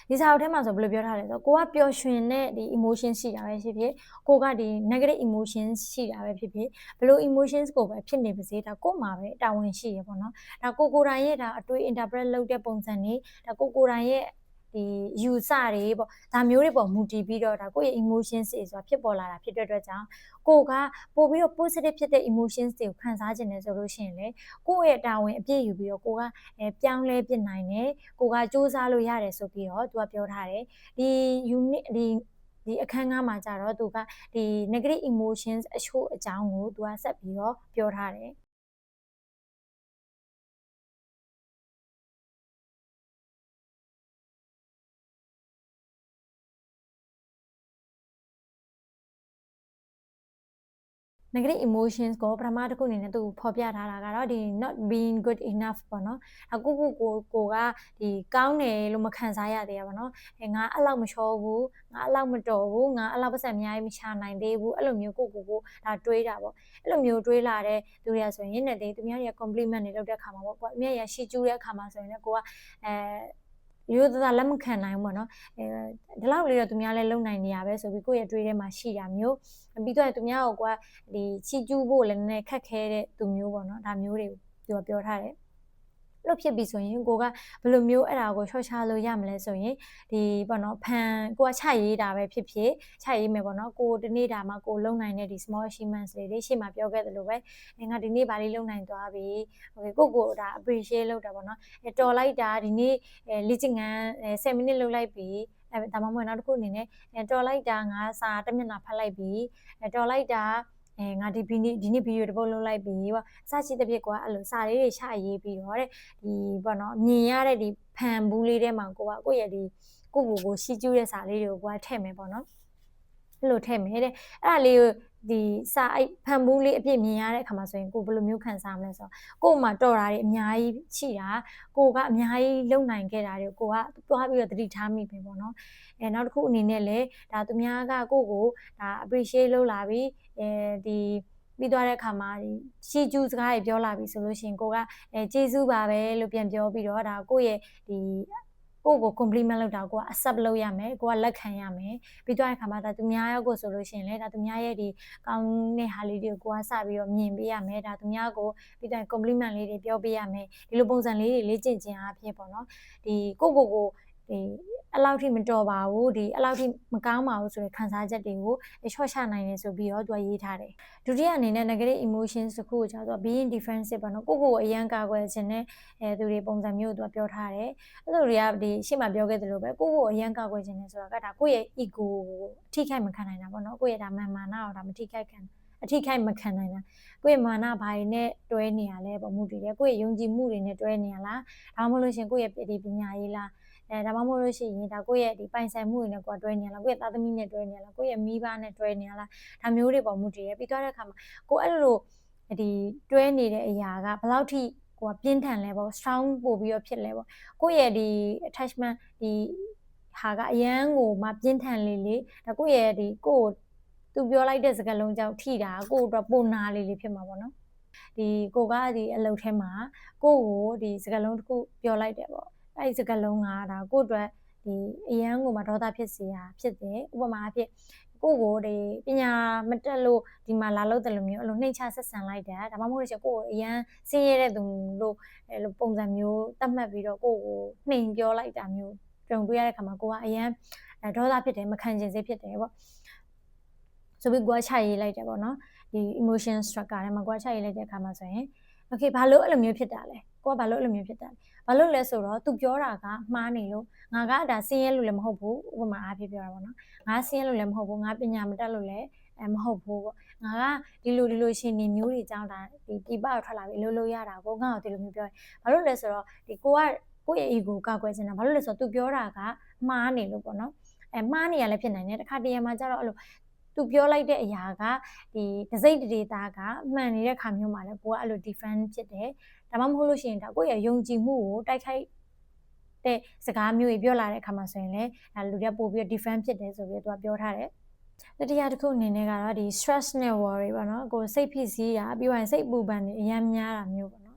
ဒီစာအုပ်ထဲမှာဆိုဘယ်လိုပြောထားလဲဆိုကိုကပျော်ရွှင်တဲ့ဒီ emotion ရှိတာပဲဖြစ်ဖြစ်ကိုကဒီ negative emotion ရှိတာပဲဖြစ်ဖြစ်ဘယ်လို emotions ကိုပဲဖြစ်နေပါစေဒါကို့မှာပဲတာဝန်ရှိရပေါ့နော်ဒါကိုတိုင်ရဲ့ဒါအတွေ့ interpret လုပ်တဲ့ပုံစံတွေဒါကိုတိုင်ရဲ့ဒီယူဆတွေပေါ့ဒါမျိုးတွေပေါ်မူတည်ပြီးတော့ဒါကိုယ့်ရဲ့ emotions တွေဆိုတာဖြစ်ပေါ်လာတာဖြစ်တဲ့အတွက်ကြောင့်ကိုကပို့ပြီးတော့ positive ဖြစ်တဲ့ emotions တွေကိုခံစားခြင်းနဲ့ဆိုလို့ရှိရင်လေကိုယ့်ရဲ့တာဝန်အပြည့်ယူပြီးတော့ကိုကပြောင်းလဲပြစ်နိုင်တယ်ကိုကစူးစမ်းလို့ရတယ်ဆိုပြီးတော့သူကပြောထားတယ်ဒီ unit ဒီအခန်းကားမှာကြတော့သူကဒီ negative emotions အချို့အကြောင်းကိုသူကဆက်ပြီးတော့ပြောထားတယ်negative emotions ကိုပထမတစ်ခုအနေနဲ့သူဖော်ပြထားတာကတော့ဒီ not being good enough ပေါ့နော်အခုကိုကဒီကောင်းတယ်လို့မခံစားရသေးရပါတော့ငါအဲ့လောက်မချောဘူးငါအဲ့လောက်မတော်ဘူးငါအဲ့လောက်ပတ်စံအများကြီးမချနိုင်သေးဘူးအဲ့လိုမျိုးကိုဒါတွေးတာပေါ့အဲ့လိုမျိုးတွေးလာတဲ့သူတွေကဆိုရင်နဲ့သူများတွေက compliment တွေလုပ်တဲ့ခါမှာပေါ့ကိုအမြဲရရှိကျူးတဲ့ခါမှာဆိုရင်လည်းကိုကရိုးသားလက်မခံနိုင်ဘူးပေါ့နော်ဒီလောက်လေးတော့သူများလည်းလုံနိုင်နေရပဲဆိုပြီးကိုယ့်ရဲ့တွေးထဲမှာရှိတာမျိုးပြီးတော့သူများကိုကဒီချီကျူးဖို့လည်းနည်းနည်းခက်ခဲတဲ့သူမျိုးပေါ့နော်ဒါမျိုးတွေကိုသူကပြောထားတယ် လို့ဖြစ်ပြီးဆိုရင်ကိုကဘယ်လိုမျိုးအဲ့ဒါကိုရှော့ချလို့ရမလဲဆိုရင်ဒီပေါ့နော်ဖန်ကိုကချရေးတာပဲဖြစ်ဖြစ်ချရေးမယ်ပေါ့နော်ကိုဒီနေ့ဒါမှကိုလုံနိုင်တဲ့ဒီ small achievements လေးတွေရှေ့မှာပြောခဲ့သလိုပဲငါဒီနေ့ဘာလေးလုံနိုင်သွားပြီ okay ကိုဒါ appreciate လုပ်တာပေါ့နော်တော်လိုက်တာဒီနေ့လေ့ကျင့်ခန်း10မိနစ်လုပ်လိုက်ပြီဒါမှမဟုတ်နောက်တစ်ခုအနေနဲ့တော်လိုက်တာငါစာတစ်မျက်နှာဖတ်လိုက်ပြီတော်လိုက်တာငါဒီနေ့ဗီဒီယိုတစ်ပုဒ်လုပ်လိုက်ပြီပေါ့စရှိတဲ့ဖြစ်ကွာအဲ့လိုစာလေးတွေချရေးပြီးတော့တဲ့ဒီပေါ့နော်မြင်ရတဲ့ဒီဖန်ဘူးလေးထဲမှာကိုရဲ့ဒီကိုရှိကျူးတဲ့စာလေးတွေကိုကိုကထည့်မယ်ပေါ့နော်အဲ့လိုထည့်မယ်တဲ့အဲ့ဒါလေးကိုဒီစာအိတ်ဖန်ဘူးလေးအပြည့်မြင်ရတဲ့အခါမှာဆိုရင်ကိုဘယ်လိုမျိုးခံစားမလဲဆိုတော့ကို့မှာတော်တာတွေအများကြီးရှိတာကိုကအများကြီးလုံနိုင်ခဲ့တာတွေကိုကသွားပြီးတော့သတိထားမိပဲပေါ့နော်နောက်တစ်ခုအနေနဲ့လည်းဒါသူများကကိုဒါ appreciate လုပ်လာပြီးဒီပြီးသွားတဲ့အခါမှာဒီရှီကျူးစကားတွေပြောလာပြီဆိုလို့ရှိရင်ကိုကကျေးဇူးပါပဲလို့ပြန်ပြောပြီးတော့ဒါကိုရဲ့ဒီကို compliment လုပ်တာကိုက accept လုပ်ရမယ်ကိုကလက်ခံရမယ်ပြီးသွားတဲ့အခါမှာဒါသူများရောကိုဆိုလို့ရှိရင်လည်းဒါသူများရဲ့ဒီကောင်းတဲ့ဟာလေးတွေကိုကိုကစပြီးတော့မြင်ပေးရမယ်ဒါသူများကိုပြီးတော့ compliment လေးတွေပြောပေးရမယ်ဒီလိုပုံစံလေးတွေလေ့ကျင့်ခြင်းအဖြစ်ပေါ့နော်ဒီကိုဒီအဲ့လောက်ထိမတော်ပါဘူးဒီအဲ့လောက်ထိမကောင်းပါဘူးဆိုတဲ့ခံစားချက်တွေကိုရှော့ချနိုင်တယ်ဆိုပြီးတော့သူကရေးထားတယ်ဒုတိယအနေနဲ့ negative emotions တခုကိုကျတော့ being defensive ပေါ့နော်ကိုအရန်ကာကွယ်ခြင်းနဲ့သူတွေပုံစံမျိုးကိုသူကပြောထားတယ်အဲ့လိုတွေကဒီရှေ့မှာပြောခဲ့သလိုပဲကိုအရန်ကာကွယ်ခြင်းနဲ့ဆိုတာကဒါကိုရဲ့ ego ကိုထိခိုက်မခံနိုင်တာပေါ့နော်ကိုရဲ့ဒါမာနကိုဒါမထိခိုက်ခံအထိခိုက်မခံနိုင်တာကိုယ့်ရဲ့မာနဘာတွေနဲ့တွဲနေရလဲပေါ့မှုတည်တယ်ကိုယ့်ရဲ့ယုံကြည်မှုတွေနဲ့တွဲနေရလားဒါမှမဟုတ်လို့ရှင်ကိုယ့်ရဲ့ပြည်ပညာရေးလားဒါမှမဟုတ်လို့ရှိရင်ဒါကိုယ့်ရဲ့ဒီပိုင်ဆိုင်မှုတွေနဲ့ကိုယ်တွဲနေရလားကိုယ့်ရဲ့သားသမီးနဲ့တွဲနေရလားကိုယ့်ရဲ့မိဘနဲ့တွဲနေရလားဒါမျိုးတွေပေါ်မှုတည်ရပြီးသွားတဲ့အခါမှာကိုအဲ့လိုဒီတွဲနေတဲ့အရာကဘယ်လောက်ထိကိုကပြင်းထန်လဲပေါ့ strong ပို့ပြီးတော့ဖြစ်လဲပေါ့ကိုယ့်ရဲ့ဒီ attachment ဒီဟာကအရန်ကိုမှပြင်းထန်လေဒါကိုယ့်ရဲ့ဒီကိုသူပြောလိုက်တဲ့စကားလုံးကြောင့်ထိတာကိုအတွက်ပုံနာလေးဖြစ်မှာပေါ့နော်ဒီကိုကဒီအလုပ်ထဲမှာကိုဒီစကားလုံးတစ်ခုပြောလိုက်တယ်ပေါ့အဲ့ဒီစကားလုံးကဒါကိုအတွက်ဒီအရန်ကိုမှဒေါသဖြစ်စေတာဖြစ်တယ်ဥပမာအဖြစ်ကိုဒီပညာမတက်လို့ဒီမှာလာလို့တယ်လို့မျိုးအဲ့လိုနှိမ့်ချဆက်ဆံလိုက်တာဒါမှမဟုတ်လို့ကိုအရန်ဆင်းရဲတဲ့သူလို့အဲ့လိုပုံစံမျိုးသတ်မှတ်ပြီးတော့ကိုနှိမ်ပြောလိုက်တာမျိုးကြုံတွေ့ရတဲ့အခါမှာကိုကအရန်ဒေါသဖြစ်တယ်မခံချင်စိတ်ဖြစ်တယ်ပေါ့ဆိုပြီးကိုကချရေးလိုက်တယ်ပေါ့နော်ဒီ emotion structure ထဲမှာကိုကချရေးလိုက်တဲ့အခါမှာဆိုရင် okay ဘာလို့အဲ့လိုမျိုးဖြစ်တာလဲကိုကဘာလို့အဲ့လိုမျိုးဖြစ်တာလဲဘာလို့လဲဆိုတော့ तू ပြောတာကမှားနေလို့ငါကဒါဆင်းရဲလို့လည်းမဟုတ်ဘူးဥပမာအားဖြင့်ပြောတာပေါ့နော်ငါဆင်းရဲလို့လည်းမဟုတ်ဘူးငါပညာမတတ်လို့လည်းမဟုတ်ဘူးပေါ့ငါကဒီလိုရှင်နေမျိုးတွေကြောင်းဒါဒီပြပထွက်လာပြီးအလုပ်ရတာကိုငါ့ကိုဒီလိုမျိုးပြောတယ်ဘာလို့လဲဆိုတော့ဒီကိုရဲ့ ego ကကွယ်ချင်တာဘာလို့လဲဆိုတော့ तू ပြောတာကမှားနေလို့ပေါ့နော်မှားနေရလည်းဖြစ်နိုင်တယ်တစ်ခါတရံမှာကျတော့အဲ့လိုသူပြောလိုက်တဲ့အရာကဒီတစိမ့်တေသားကမှန်နေတဲ့ခါမျိုးမှာလည်းကိုကအဲ့လို defend ဖြစ်တယ်ဒါမှမဟုတ်လို့ရှိရင်ဒါကိုယ့်ရဲ့ယုံကြည်မှုကိုတိုက်ခိုက်တဲ့စကားမျိုးတွေပြောလာတဲ့အခါမှာဆိုရင်လည်းဒါလူတွေကပို့ပြီး defend ဖြစ်တယ်ဆိုပြီးတော့သူကပြောထားတယ်တတိယတစ်ခုအနေနဲ့ကတော့ဒီ stress နဲ့ worry ပေါ့နော်ကိုစိတ်ဖိစီးတာပြီးရင်စိတ်ပူပန်နေအများများတာမျိုးပေါ့နော်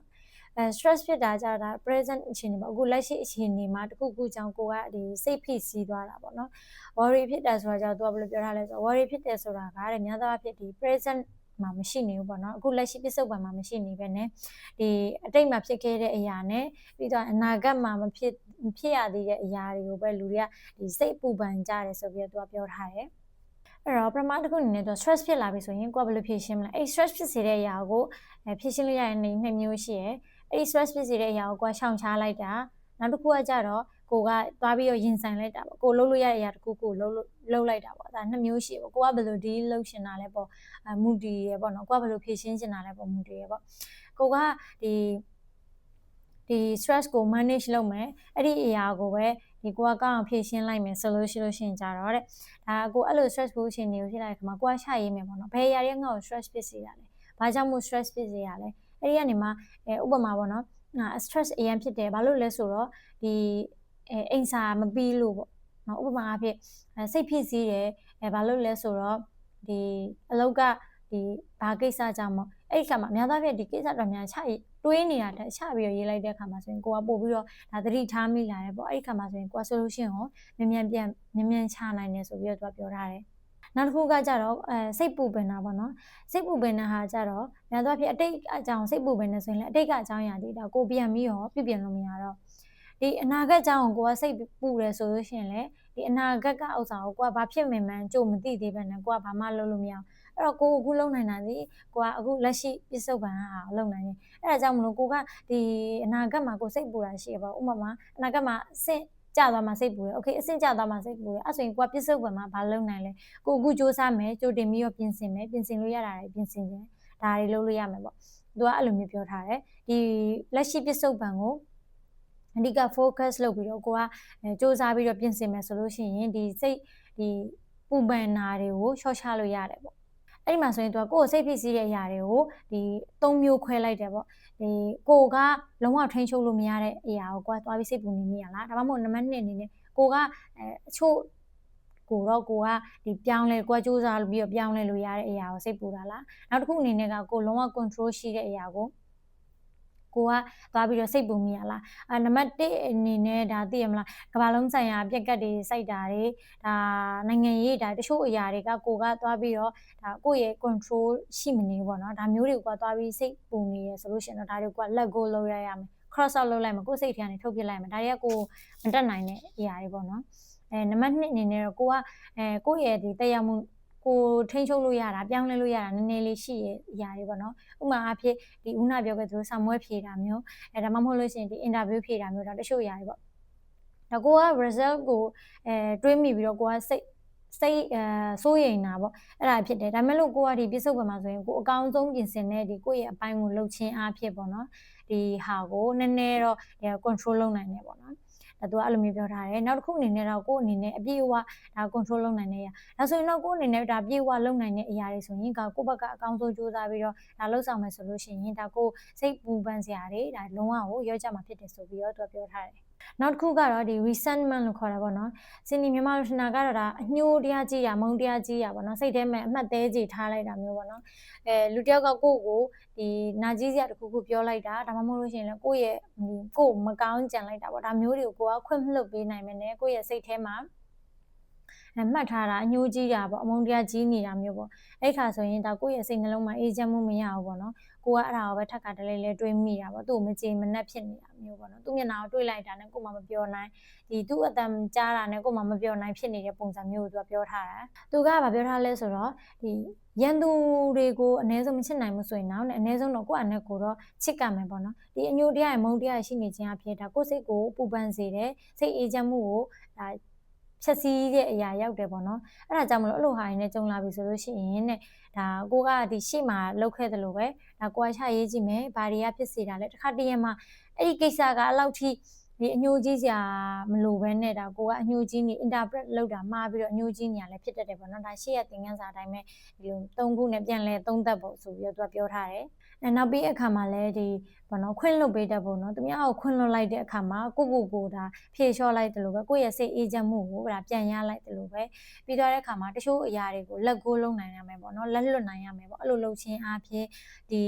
stress ဖြစ်တာကြတာ present အခြေအနေပေါ့အခုလက်ရှိအခြေအနေမှာတခုခုကြောင့်ကိုကဒီစိတ်ဖိစီးသွားတာပေါ့နော် worry ဖြစ်တာဆိုတာကြောင့်သူကဘယ်လိုပြောထားလဲဆိုတော့ worry ဖြစ်တယ်ဆိုတာကတဲ့များသောအားဖြင့်ဒီ present မှာမရှိနေဘူးပေါ့နော်အခုလက်ရှိပစ္စုပန်မှာမရှိနေပဲねဒီအတိတ်မှာဖြစ်ခဲ့တဲ့အရာနဲ့ပြီးတော့အနာဂတ်မှာမဖြစ်ရသေးတဲ့အရာတွေကိုပဲလူတွေကဒီစိတ်ပူပန်ကြတယ်ဆိုပြီးတော့သူကပြောထားတယ်အဲ့တော့ပထမတစ်ခုအနေနဲ့တော့ stress ဖြစ်လာပြီဆိုရင်ကိုကဘယ်လိုဖြေရှင်းမလဲအဲ့ stress ဖြစ်စေတဲ့အရာကိုဖြေရှင်းလို့ရတဲ့နှစ်မျိုးရှိရယ်အဲ့ stress ဖြစ်စေတဲ့အရာကိုကိုကရှောင်ရှားလိုက်တာနောက်တစ်ခုကကြတော့ကိုကသွားပြီးတော့ရင်ဆိုင်လိုက်တာပေါ့ကိုလှုပ်လို့ရတဲ့အရာတစ်ခုကိုလှုပ်လိုက်တာပေါ့ဒါနှစ်မျိုးရှိပေါ့ကိုကဘယ်လို deal လုပ်ရှင်တာလဲပေါ့မူတည်ရပေါ့နော်ကိုကဘယ်လိုဖြေရှင်းရှင်တာလဲပေါ့မူတည်ရပေါ့ကိုကဒီ stress ကို manage လုပ်မယ်အဲ့ဒီအရာကိုပဲဒီကိုကကောင်းအောင်ဖြေရှင်းလိုက်မယ်ဆိုလို့ရှိရင်ကြတော့တဲ့ဒါကိုအဲ့လို stress ကိုရှင်နေကိုဖြစ်လာတဲ့ခါမှာကိုကရှာရေးမယ်ပေါ့နော်ဘယ်အရာတွေကငါ့ကို stress ဖြစ်စေတာလဲဘာကြောင့်မို့ stress ဖြစ်စေရလဲအဲ့ဒီကနေမှဥပမာပေါ့နော်stress အရင်ဖြစ်တယ်ဘာလို့လဲဆိုတော့ဒီအိမ်စာမပြီးလို့ပေါ့နော်ဥပမာအဖြစ်စိတ်ဖိစီးတယ်ဘာလို့လဲဆိုတော့ဒီအလောက်ကဒီဘာကိစ္စကြောင့်မို့အဲ့ဒီခါမှာအများသားဖြစ်ဒီကိစ္စတော်များတွေးနေတာတက်ချပြီးတော့ရေးလိုက်တဲ့ခါမှာဆိုရင်ကိုကပို့ပြီးတော့ဒါသတိထားမိလာတယ်ပေါ့အဲ့ဒီခါမှာဆိုရင်ကိုက solution ကိုမြန်မြန်ချနိုင်တယ်ဆိုပြီးတော့သူကပြောထားတယ် နောက်တစ်ခုကကြတော့စိတ်ပူပင်တာပေါ့နော်စိတ်ပူပင်တဲ့ဟာကြတော့များသောအားဖြင့်အတိတ်အကြောင်းစိတ်ပူပင်နေဆိုရင်လည်းအတိတ်ကအကြောင်းအရာတွေဒါကိုပြန်ပြီးတော့ပြုပြင်လို့မရတော့ဒီအနာဂတ်အကြောင်းကိုကစိတ်ပူတယ်ဆိုလို့ရှိရင်လည်းဒီအနာဂတ်ကဥစ္စာကိုကိုကဘာဖြစ်မှန်းကြိုမသိသေးပဲနဲ့ကိုကဘာမှလုပ်လို့မရအောင်အဲ့တော့ကိုအခုလုံနိုင်တာဒီကိုကအခုလက်ရှိပြစ္ဆုတ်ပံဟာလုံနိုင်တယ်အဲ့ဒါကြောင့်မလို့ကိုကဒီအနာဂတ်မှာကိုစိတ်ပူတာရှိရပါဥပမာအနာဂတ်မှာအဆင့်ကျသွားမှစိတ်ပူတယ်โอเคအဆင့်ကျသွားမှစိတ်ပူတယ်အဲ့ဆိုရင်ကိုကပြစ္ဆုတ်ပံမှာဘာလုပ်နိုင်လဲကိုအခုစူးစမ်းမယ်ကြိုတင်ပြီးတော့ပြင်ဆင်မယ်ပြင်ဆင်လို့ရတာတွေပြင်ဆင်ခြင်းဒါတွေလုပ်လို့ရမယ်ပေါ့သူကအဲ့လိုမျိုးပြောထားတယ်ဒီလက်ရှိပြစ္ဆုတ်ပံကိုအဓိက focus လုပ်ပြီးတော့ကိုကစူးစမ်းပြီးတော့ပြင်ဆင်မယ်ဆိုလို့ရှိရင်ဒီစိတ်ဒီပူပန်နာတွေကိုရှော့ချလို့ရတယ်ပေါ့အဲ့ဒီမှာဆိုရင်သူကကိုယ်စိတ်ဖြစ်စည်းတဲ့အရာတွေကိုဒီ၃မျိုးခွဲလိုက်တယ်ပေါ့ဒီကိုကလုံးဝထိန်းချုပ်လို့မရတဲ့အရာကိုကိုကသွားပြီးစိတ်ပူနေမိရလားဒါမှမဟုတ်နံပါတ်2အနေနဲ့ကိုကအချို့ကိုတော့ကိုကဒီပြောင်းလဲကိုကစူးစမ်းပြီးတော့ပြောင်းလဲလို့ရတဲ့အရာကိုစိတ်ပူတာလားနောက်တစ်ခုအနေနဲ့ကကိုလုံးဝ control ရှိတဲ့အရာကိုကိုကသွားပြီးတော့စိတ်ပူမိရလားနံပါတ်1အနေနဲ့ဒါသိရမလားကမ္ဘာလုံးဆိုင်ရာပြက်ကတ်တွေစိုက်တာတွေဒါနိုင်ငံရေးဒါတချို့အရာတွေကကိုကသွားပြီးတော့ဒါကိုယ့်ရဲ့ control ရှိမနေဘူးပေါ့နော်ဒါမျိုးတွေကသွားပြီးစိတ်ပူနေရဆိုလို့ရှိရင်တော့ဒါတွေက let go လုပ်ရရမယ် cross out လုပ်လိုက်မယ်ကိုယ့်စိတ်ထဲကနေထုတ်ပြလိုက်မယ်ဒါတွေကကိုမတက်နိုင်တဲ့အရာတွေပေါ့နော်နံပါတ်2အနေနဲ့တော့ကိုကကိုယ့်ရဲ့ဒီတက်ရောက်မှုကိုထိန်းချုပ်လို့ရတာပြောင်းလဲလို့ရတာနည်းနည်းလေးရှိရဲ့အရာတွေပေါ့နော်ဥပမာအဖြစ်ဒီဦးနာပြောခဲ့သလိုစာမွဲဖြေတာမျိုးဒါမှမဟုတ်လို့ရှိရင်ဒီ interview ဖြေတာမျိုးဒါတချို့အရာတွေပေါ့ဒါကိုက result ကိုတွေးမိပြီးတော့ကိုကစိတ်စိုးရိမ်တာပေါ့အဲ့ဒါဖြစ်တယ်ဒါမဲ့လို့ကိုကဒီပြစ္ဆုတ်ပံမှာဆိုရင်ကိုအကောင်းဆုံးပြင်ဆင်တဲ့ဒီကိုယ့်ရဲ့အပိုင်းကိုလှုပ်ချင်းအားဖြစ်ပေါ့နော်ဒီဟာကိုနည်းနည်းတော့ control လုပ်နိုင်တယ်ပေါ့နော်ဒါသူကအဲ့လိုမျိုးပြောထားတယ်နောက်တစ်ခုအနေနဲ့တော့ကိုယ့်အနေနဲ့အပြည့်အဝဒါ control လုပ်နိုင်တဲ့အရာဒါဆိုရင်တော့ကိုယ့်အနေနဲ့ဒါပြည့်အဝလုပ်နိုင်တဲ့အရာတွေဆိုရင်ကိုယ့်ဘက်ကအကောင်းဆုံးကြိုးစားပြီးတော့ဒါလှုပ်ဆောင်မယ်ဆိုလို့ရှိရင်ဒါကိုစိတ်ပူပန်စရာတွေဒါလုံးဝကိုရောကြမှာဖြစ်တယ်ဆိုပြီးတော့သူကပြောထားတယ်နောက်တစ်ခုကတော့ဒီ resentment လို့ခေါ်တာပေါ့နော်စင်ဒီမြန်မာလိုထင်တာကတော့ဒါအညှိုးတရားကြီးရမုံတရားကြီးရပေါ့နော်စိတ်ထဲမှာအမှတ်သေးကြီးထားလိုက်တာမျိုးပေါ့နော်လူတယောက်ကကိုယ့်ကိုဒီနာကြီးစရာတစ်ခုခုပြောလိုက်တာဒါမှမဟုတ်လို့ရှိရင်လည်းကိုယ့်ရဲ့ကိုယ်မကောင်းကြံလိုက်တာပေါ့ဒါမျိုးတွေကိုကိုကခွင့်မလွတ်ပေးနိုင်မနဲ့ကိုယ့်ရဲ့စိတ်ထဲမှာမှတ်ထားတာအညှိုးကြီးတာပေါ့အမုန်းတရားကြီးနေတာမျိုးပေါ့အဲ့ခါဆိုရင်ဒါကိုယ့်ရဲ့စိတ်နှလုံးမှာအေးချမ်းမှုမရဘူးပေါ့နော်ကိုကအဲ့ဒါကိုပဲထပ်ခါတလဲလဲတွေးမိတာပေါ့သူ့ကိုမကြေမနက်ဖြစ်နေတာမျိုးပေါ့နော်သူ့မျက်နှာကိုတွေးလိုက်တာနဲ့ကိုမှမပြောနိုင်ဒီသူ့အတန်ကြားတာနဲ့ကိုမှမပြောနိုင်ဖြစ်နေတဲ့ပုံစံမျိုးကိုသူကပြောထားတာသူကဗာပြောထားလဲဆိုတော့ဒီရန်သူတွေကိုအ ਨੇ ဆုံးမချစ်နိုင်ဘူးဆိုရင်တော့အ ਨੇ ဆုံးတော့ကိုယ့်အနေကိုတော့ချစ်ကမယ်ပေါ့နော်ဒီအညိုတရားရဲ့မုန်းတရားရှိနေခြင်းအဖြစ်ဒါကိုယ့်စိတ်ကိုပူပန်စေတယ်စိတ်အေးချမ်းမှုကိုဒါဖြည့်ဆည်းတဲ့အရာရောက်တယ်ပေါ့နော်အဲ့ဒါကြောင့်မလို့အဲ့လိုဟာရင်းနဲ့ကြုံလာပြီဆိုလို့ရှိရင်တဲ့ဒါကိုကဒီရှေ့မှာလောက်ခဲ့တယ်လို့ပဲဒါကိုကချရေးကြည့်မယ်ဘာတွေကဖြစ်စေတာလဲတစ်ခါတည်းရမှာအဲ့ဒီကိစ္စကအဲ့လောက်ထိဒီအညိုကြီးစရာမလိုပဲနဲ့ဒါကိုကအညိုကြီးနေ interpret လုပ်တာမှားပြီးတော့အညိုကြီးနေရလဲဖြစ်တတ်တယ်ပေါ့နော်ဒါရှေ့ရသင်ခန်းစာအတိုင်းပဲဒီလို၃ခုနဲ့ပြန်လဲသုံးသက်ဖို့ဆိုပြီးတော့သူကပြောထားတယ်နောက်ပြီးအခါမှာလဲဒီဘောနော်ခွင့်လွတ်ပေးတတ်ဖို့နော်သူများကိုခွင့်လွတ်လိုက်တဲ့အခါမှာကိုဒါဖြေလျှော့လိုက်တယ်လို့ပဲကိုယ့်ရဲ့စိတ်အေးချမ်းမှုကိုဒါပြန်ရလိုက်တယ်လို့ပဲပြီးသွားတဲ့အခါမှာတချို့အရာတွေကိုလက်ကိုလုံးနိုင်ရမယ်ပေါ့နော်လက်လွတ်နိုင်ရမယ်ပေါ့အဲ့လိုလုပ်ချင်းအားဖြင့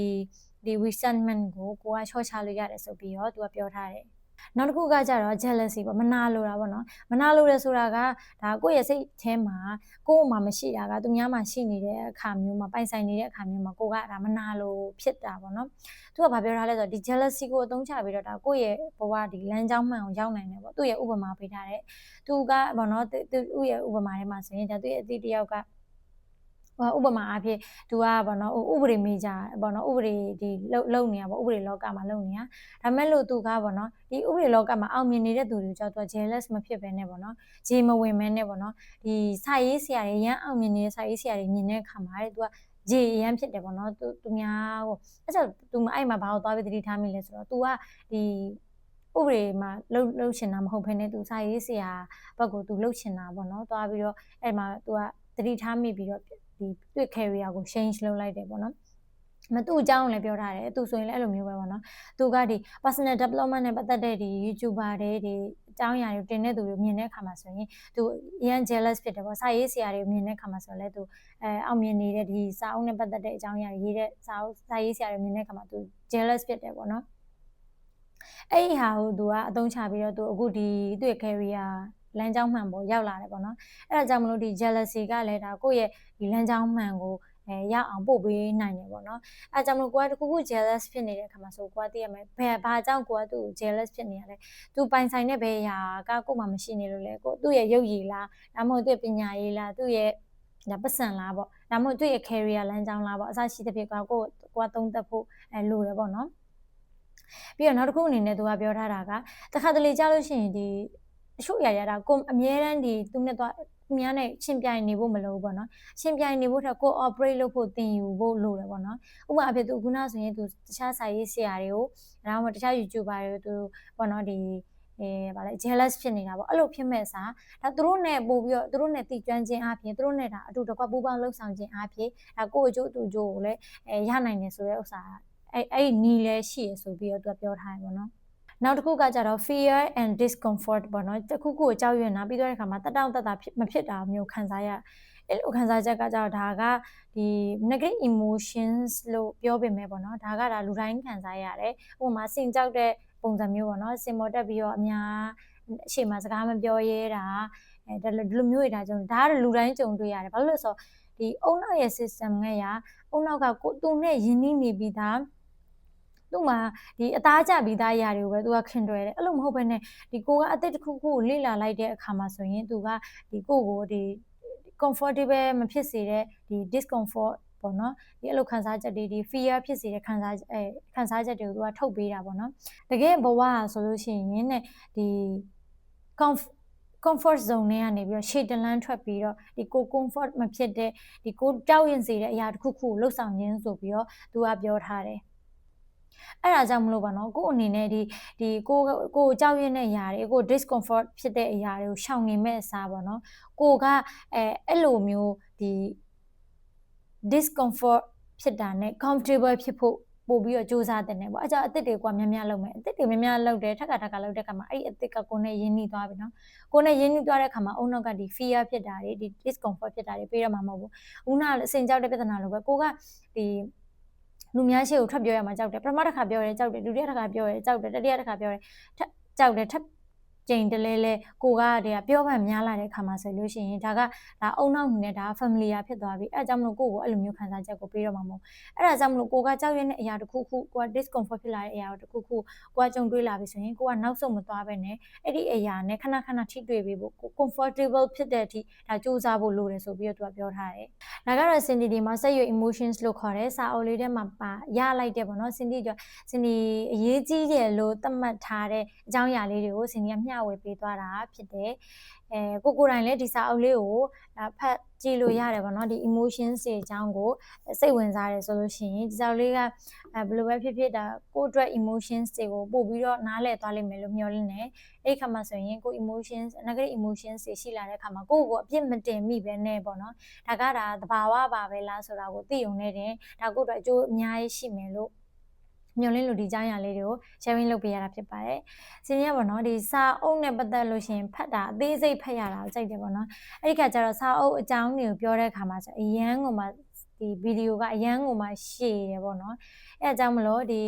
်ဒီ resentment ကိုကချော့ချလို့ရတယ်ဆိုပြီးတော့သူကပြောထားတယ်နောက်တစ်ခုကကြတော့ jealousy ပေါ့မနာလိုတာပေါ့နော်မနာလိုတယ်ဆိုတာကဒါကိုယ့်ရဲ့စိတ်ထဲမှာကိုယ့်မှာမရှိတာကသူများမှာရှိနေတဲ့အခါမျိုးမှာပိုင်ဆိုင်နေတဲ့အခါမျိုးမှာကိုကဒါမနာလိုဖြစ်တာပေါ့နော်သူကဘာပြောထားလဲဆိုတော့ဒီ jealousy ကိုအသုံးချပြီးတော့ဒါကိုယ့်ရဲ့ဘဝဒီလမ်းကြောင်းမှန်ကိုရောက်နိုင်တယ်ပေါ့သူ့ရဲ့ဥပမာပေးထားတယ်သူကပေါ့နော်သူ့ရဲ့ဥပမာထဲမှာဆိုရင်ဒါသူ့ရဲ့အသည့်တယောက်ကဥပမာအားဖြင့်သူကပေါ့နော်ဥပဒေမေဂျာပေါ့နော်ဥပဒေဒီလုံနေရပေါ့ဥပဒေလောကမှာလုံနေတာဒါမဲ့လို့သူကပေါ့နော်ဒီဥပဒေလောကမှာအောင်မြင်နေတဲ့သူတွေကြောင့်သူက jealous မဖြစ်ဘဲနဲ့ပေါ့နော်ဂျေမဝင်မဲနဲ့ပေါ့နော်ဒီစာရေးဆရာတွေရန်အောင်မြင်နေတဲ့စာရေးဆရာတွေမြင်တဲ့အခါမှာတဲ့သူကဂျေရန်ဖြစ်တယ်ပေါ့နော်သူများကိုအဲ့ဆိုသူအဲ့မှာဘာလို့သွားပြီးသတိထားမိလဲဆိုတော့ तू ကဒီဥပဒေမှာလှုပ်ရှင်တာမဟုတ်ဘဲနဲ့ तू စာရေးဆရာဘက်ကို तू လှုပ်ရှင်တာပေါ့နော်သွားပြီးတော့အဲ့မှာ तू ကသတိထားမိပြီးတော့ဒီတွေ့ career ကို change လုပ်လိုက်တယ်ပေါ့နော်မသူ့အကြောင်းလည်းပြောထားတယ်သူဆိုရင်လည်းအဲ့လိုမျိုးပဲပေါ့နော်သူကဒီ personal development နဲ့ပတ်သက်တဲ့ဒီ YouTuber တွေဒီအကြောင်းအရာတွေတင်တဲ့သူတွေမြင်တဲ့အခါမှာဆိုရင်သူအရင် jealous ဖြစ်တယ်ပေါ့စာရေးဆရာတွေမြင်တဲ့အခါမှာဆိုလည်းသူအောင်မြင်နေတဲ့ဒီစာအုပ်နဲ့ပတ်သက်တဲ့အကြောင်းအရာတွေရေးတဲ့စာရေးဆရာတွေမြင်တဲ့အခါမှာသူ jealous ဖြစ်တယ်ပေါ့နော်အဲ့ဒီဟာကိုသူကအသုံးချပြီးတော့သူအခုဒီသူ့ရဲ့ career လမ်းကြောင်းမှန်ပေါ်ရောက်လာတယ်ပေါ့နော်အဲ့ဒါကြောင့်မလို့ဒီ jealousy ကလည်းဒါကိုယ့်ရဲ့ဒီလမ်းကြောင်းမှန်ကိုရောက်အောင်ပို့ပေးနိုင်တယ်ပေါ့နော်အဲကြောင့်မလို့ကိုကတခုခု jealous ဖြစ်နေတဲ့အခါမှာဆိုကိုကသိရမယ်ဘာကြောင့်ကိုကသူ့ကို jealous ဖြစ်နေရလဲသူပိုင်ဆိုင်တဲ့ဘယ်အရာကကို့မှာမရှိနေလို့လဲကိုသူ့ရဲ့ရုပ်ရည်လားဒါမှမဟုတ်သူ့ရဲ့ပညာရေးလားသူ့ရဲ့ဒါပတ်စံလားပေါ့ဒါမှမဟုတ်သူ့ရဲ့ career လမ်းကြောင်းလားပေါ့အစရှိတဲ့ဖြစ်ကိုသုံးသပ်ဖို့လိုတယ်ပေါ့နော်ပြီးတော့နောက်တစ်ခုအနေနဲ့သူကပြောထားတာကတခါတလေကြားလို့ရှိရင်ဒီအချို့အရာရတာကိုအမြဲတမ်းဒီသူနဲ့တော့သူများနဲ့ရှင်ပြိုင်နေဖို့မလိုဘူးပေါ့နော်ရှင်ပြိုင်နေဖို့ထက်ကို operate လုပ်ဖို့သင်ယူဖို့လိုတယ်ပေါ့နော်ဥပမာအဖြစ်သူခုနဆိုရင်သူတခြားစာရေးဆရာတွေကိုဒါမှမဟုတ်တခြား YouTuber တွေကိုသူပေါ့နော်ဒီဗာလဲ jealous ဖြစ်နေတာပေါ့အဲ့လိုဖြစ်မဲ့စာဒါသူတို့နဲ့ပို့ပြီးတော့သူတို့နဲ့တည်ကျွမ်းခြင်းအပြင်သူတို့နဲ့ဒါအတူတကွပူးပေါင်းလှုပ်ဆောင်ခြင်းအပြင်ဒါကိုအကျိုးသူအကျိုးကိုလည်းရနိုင်တယ်ဆိုတဲ့ဥစ္စာအဲ့နီးလဲရှိရဆိုပြီးတော့သူကပြောထားတယ်ပေါ့နော်နောက်တစ်ခုကကြတော့ fear and discomfort ပေါ့နော်တစ်ခုခုကိုကြောက်ရွံ့တာပြီးတော့တဲ့အခါမှာတက်တောင့်တက်တာမဖြစ်တာမျိုးခံစားရအဲ့လိုခံစားချက်ကကြတော့ဒါကဒီ negative emotions လို့ပြောပေမဲ့ပေါ့နော်ဒါကလူတိုင်းခံစားရတယ်ဥပမာစင်ကြောက်တဲ့ပုံစံမျိုးပေါ့နော်စင်ပေါ်တက်ပြီးတော့အများအချိန်မှာစကားမပြောရဲတာဒါလိုမျိုးတွေဒါကြောင့်ဒါကလူတိုင်းကြုံတွေ့ရတယ်ဘာလို့လဲဆိုတော့ဒီအုံနောက်ရဲ့ system နဲ့အုံနောက်ကသူနဲ့ယဉ်နှီးနေပြီးသားသူ့မှာဒီအသားကျပြီးသားຢာတွေကိုပဲသူကခင်တွယ်တယ်အဲ့လိုမဟုတ်ဘဲနဲ့ဒီကိုကအသစ်တစ်ခုခုကိုလေ့လာလိုက်တဲ့အခါမှာဆိုရင်သူကဒီကိုဒီ comfortable မဖြစ်စေတဲ့ဒီ discomfort ပေါ့နော်ဒီအဲ့လိုခံစားချက်တွေဒီ fear ဖြစ်စေတဲ့ခံစားချက်တွေကိုသူကထုတ်ပေးတာပေါ့နော်တကယ်ဘဝဆိုလို့ရှိရင်တဲ့ဒီ comfort zone နဲ့ကနေပြီးတော့ရှေ့တလန်းထွက်ပြီးတော့ဒီကို comfort မဖြစ်တဲ့ဒီကိုကြောက်ရွံ့စေတဲ့အရာတစ်ခုခုကိုလှုပ်ဆောင်ခြင်းဆိုပြီးတော့သူကပြောထားတယ်အဲ့ဒါကြောင့်မလို့ပါနော်ကိုအနေနဲ့ဒီကိုကြောက်ရွံ့တဲ့အရာတွေကို discomfort ဖြစ်တဲ့အရာတွေကိုရှောင်နေမဲ့အစားပေါ့နော်ကိုကအဲ့လိုမျိုးဒီ discomfort ဖြစ်တာနဲ့ comfortable ဖြစ်ဖို့ပို့ပြီးတော့စူးစမ်းတဲ့နေပေါ့အဲကြောင့်အသစ်တွေကများများလုပ်မယ်အသစ်တွေများများလုပ်တယ်ထက်ကလုပ်တဲ့အခါမှာအဲ့ဒီအသစ်ကကိုနဲ့ရင်းနှီးသွားပြီနော်ကိုနဲ့ရင်းနှီးသွားတဲ့အခါမှာအုံနောက်ကဒီ fear ဖြစ်တာတွေဒီ discomfort ဖြစ်တာတွေပြီးတော့မှမဟုတ်ဘူးဦးနာအစင်ကြောက်တဲ့ပြဿနာလိုပဲကိုကဒီလူများရှိကိုထွက်ပြောရမှာကြောက်တယ်ပထမတစ်ခါပြောရဲကြောက်တယ်ဒုတိယတစ်ခါပြောရဲကြောက်တယ်တတိယတစ်ခါပြောရဲကြောက်တယ်ထပ်ကျိန်တလဲလဲကိုကတည်းကပြောမှများလာတဲ့ခါမှာဆိုလို့ရှိရင်ဒါအုံနောက်နဲ့ဒါ familiar ဖြစ်သွားပြီအဲကြောင့်မလို့ကိုအဲ့လိုမျိုးခံစားချက်ကိုပြီးတော့မှာမဟုတ်အဲ့ဒါကြောင့်မလို့ကိုကကြောက်ရွံ့တဲ့အရာတစ်ခုခုကိုက discomfort ဖြစ်လာတဲ့အရာတစ်ခုခုကိုကကြုံတွေ့လာပြီဆိုရင်ကိုကနောက်ဆုံးမသွားပဲနဲ့အဲ့ဒီအရာနဲ့ခဏထိတွေ့ပြီးဖို့ comfortable ဖြစ်တဲ့အထိဒါစူးစမ်းဖို့လိုတယ်ဆိုပြီးတော့သူကပြောထားတယ်ဒါကတော့ Cindy ဒီမှာ set your emotions လို့ခေါ်တယ်စာအုပ်လေးထဲမှာပါရလိုက်တဲ့ပေါ့နော် Cindy အရေးကြီးတယ်လို့သတ်မှတ်ထားတဲ့အကြောင်းအရာလေးတွေကို Cindy ကမျှဝေပေးသွားတာဖြစ်တယ်ကိုယ်တိုင်လည်းဒီစာအုပ်လေးကိုဖတ်ကြည့်လို့ရတယ်ပေါ့နော်ဒီ emotions တွေအကြောင်းကိုစိတ်ဝင်စားတယ်ဆိုလို့ရှိရင်ဒီစာအုပ်လေးကဘယ်လိုပဲဖြစ်ဒါကိုယ့်အတွက် emotions တွေကိုပို့ပြီးတော့နားလည်သွားလိမ့်မယ်လို့မျှော်လင့်တယ်အဲ့ခါမှာဆိုရင်ကို emotions negative emotions တွေရှိလာတဲ့ခါမှာကိုယ့်ကိုအပြစ်မတင်မိပဲနဲ့ပေါ့နော်ဒါကသဘာဝပါပဲလားဆိုတာကိုသိုံနဲ့တင်ဒါကိုယ့်အတွက်အကျိုးအများကြီးရှိမယ်လို့မျှော်လင့်လို့ဒီကြောင်းရာလေးတွေကို sharing လုပ်ပေးရတာဖြစ်ပါတယ်။စီနီကပေါ့နော်ဒီစာအုပ်နဲ့ပတ်သက်လို့ရှင်ဖတ်တာအသေးစိတ်ဖတ်ရတာကိုကြိုက်တယ်ပေါ့နော်။အဲ့ဒီခါကျတော့စာအုပ်အကြောင်းတွေကိုပြောတဲ့အခါမှာအရန်ကိုမှဒီဗီဒီယိုကအရန်ကိုမှရှည်တယ်ပေါ့နော်။အဲ့အကြောင်းမလို့ဒီ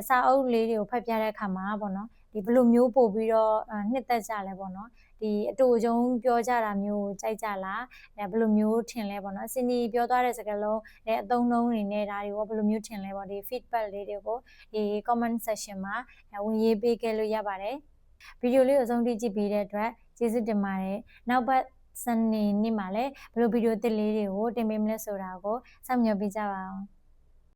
စာအုပ်လေးတွေကိုဖတ်ပြတဲ့အခါမှာပေါ့နော်ဒီဘယ်လိုမျိုးပို့ပြီးတော့နှစ်သက်ကြလဲပေါ့နော်ဒီအတူအကျုံပြောကြတာမျိုးကိုကြိုက်ကြလားဘယ်လိုမျိုးထင်လဲပေါ့နော်စင်ဒီပြောသွားတဲ့စကားလုံးအသုံးနှုန်းတွေနဲ့ဒါတွေကိုဘယ်လိုမျိုးထင်လဲပေါ့ဒီ feedback လေးတွေကိုဒီ comment section မှာဝင်ရေးပေးခဲ့လို့ရပါတယ်ဗီဒီယိုလေးကိုအဆုံးထိကြည့်ပြီးတဲ့အတွက်ကျေးဇူးတင်ပါတယ်နောက်ပတ်စနေနေ့မှာလည်းဘယ်လိုဗီဒီယိုသစ်လေးတွေကိုတင်ပေးမလဲဆိုတာကိုစောင့်မျှော်ပေးကြပါအောင်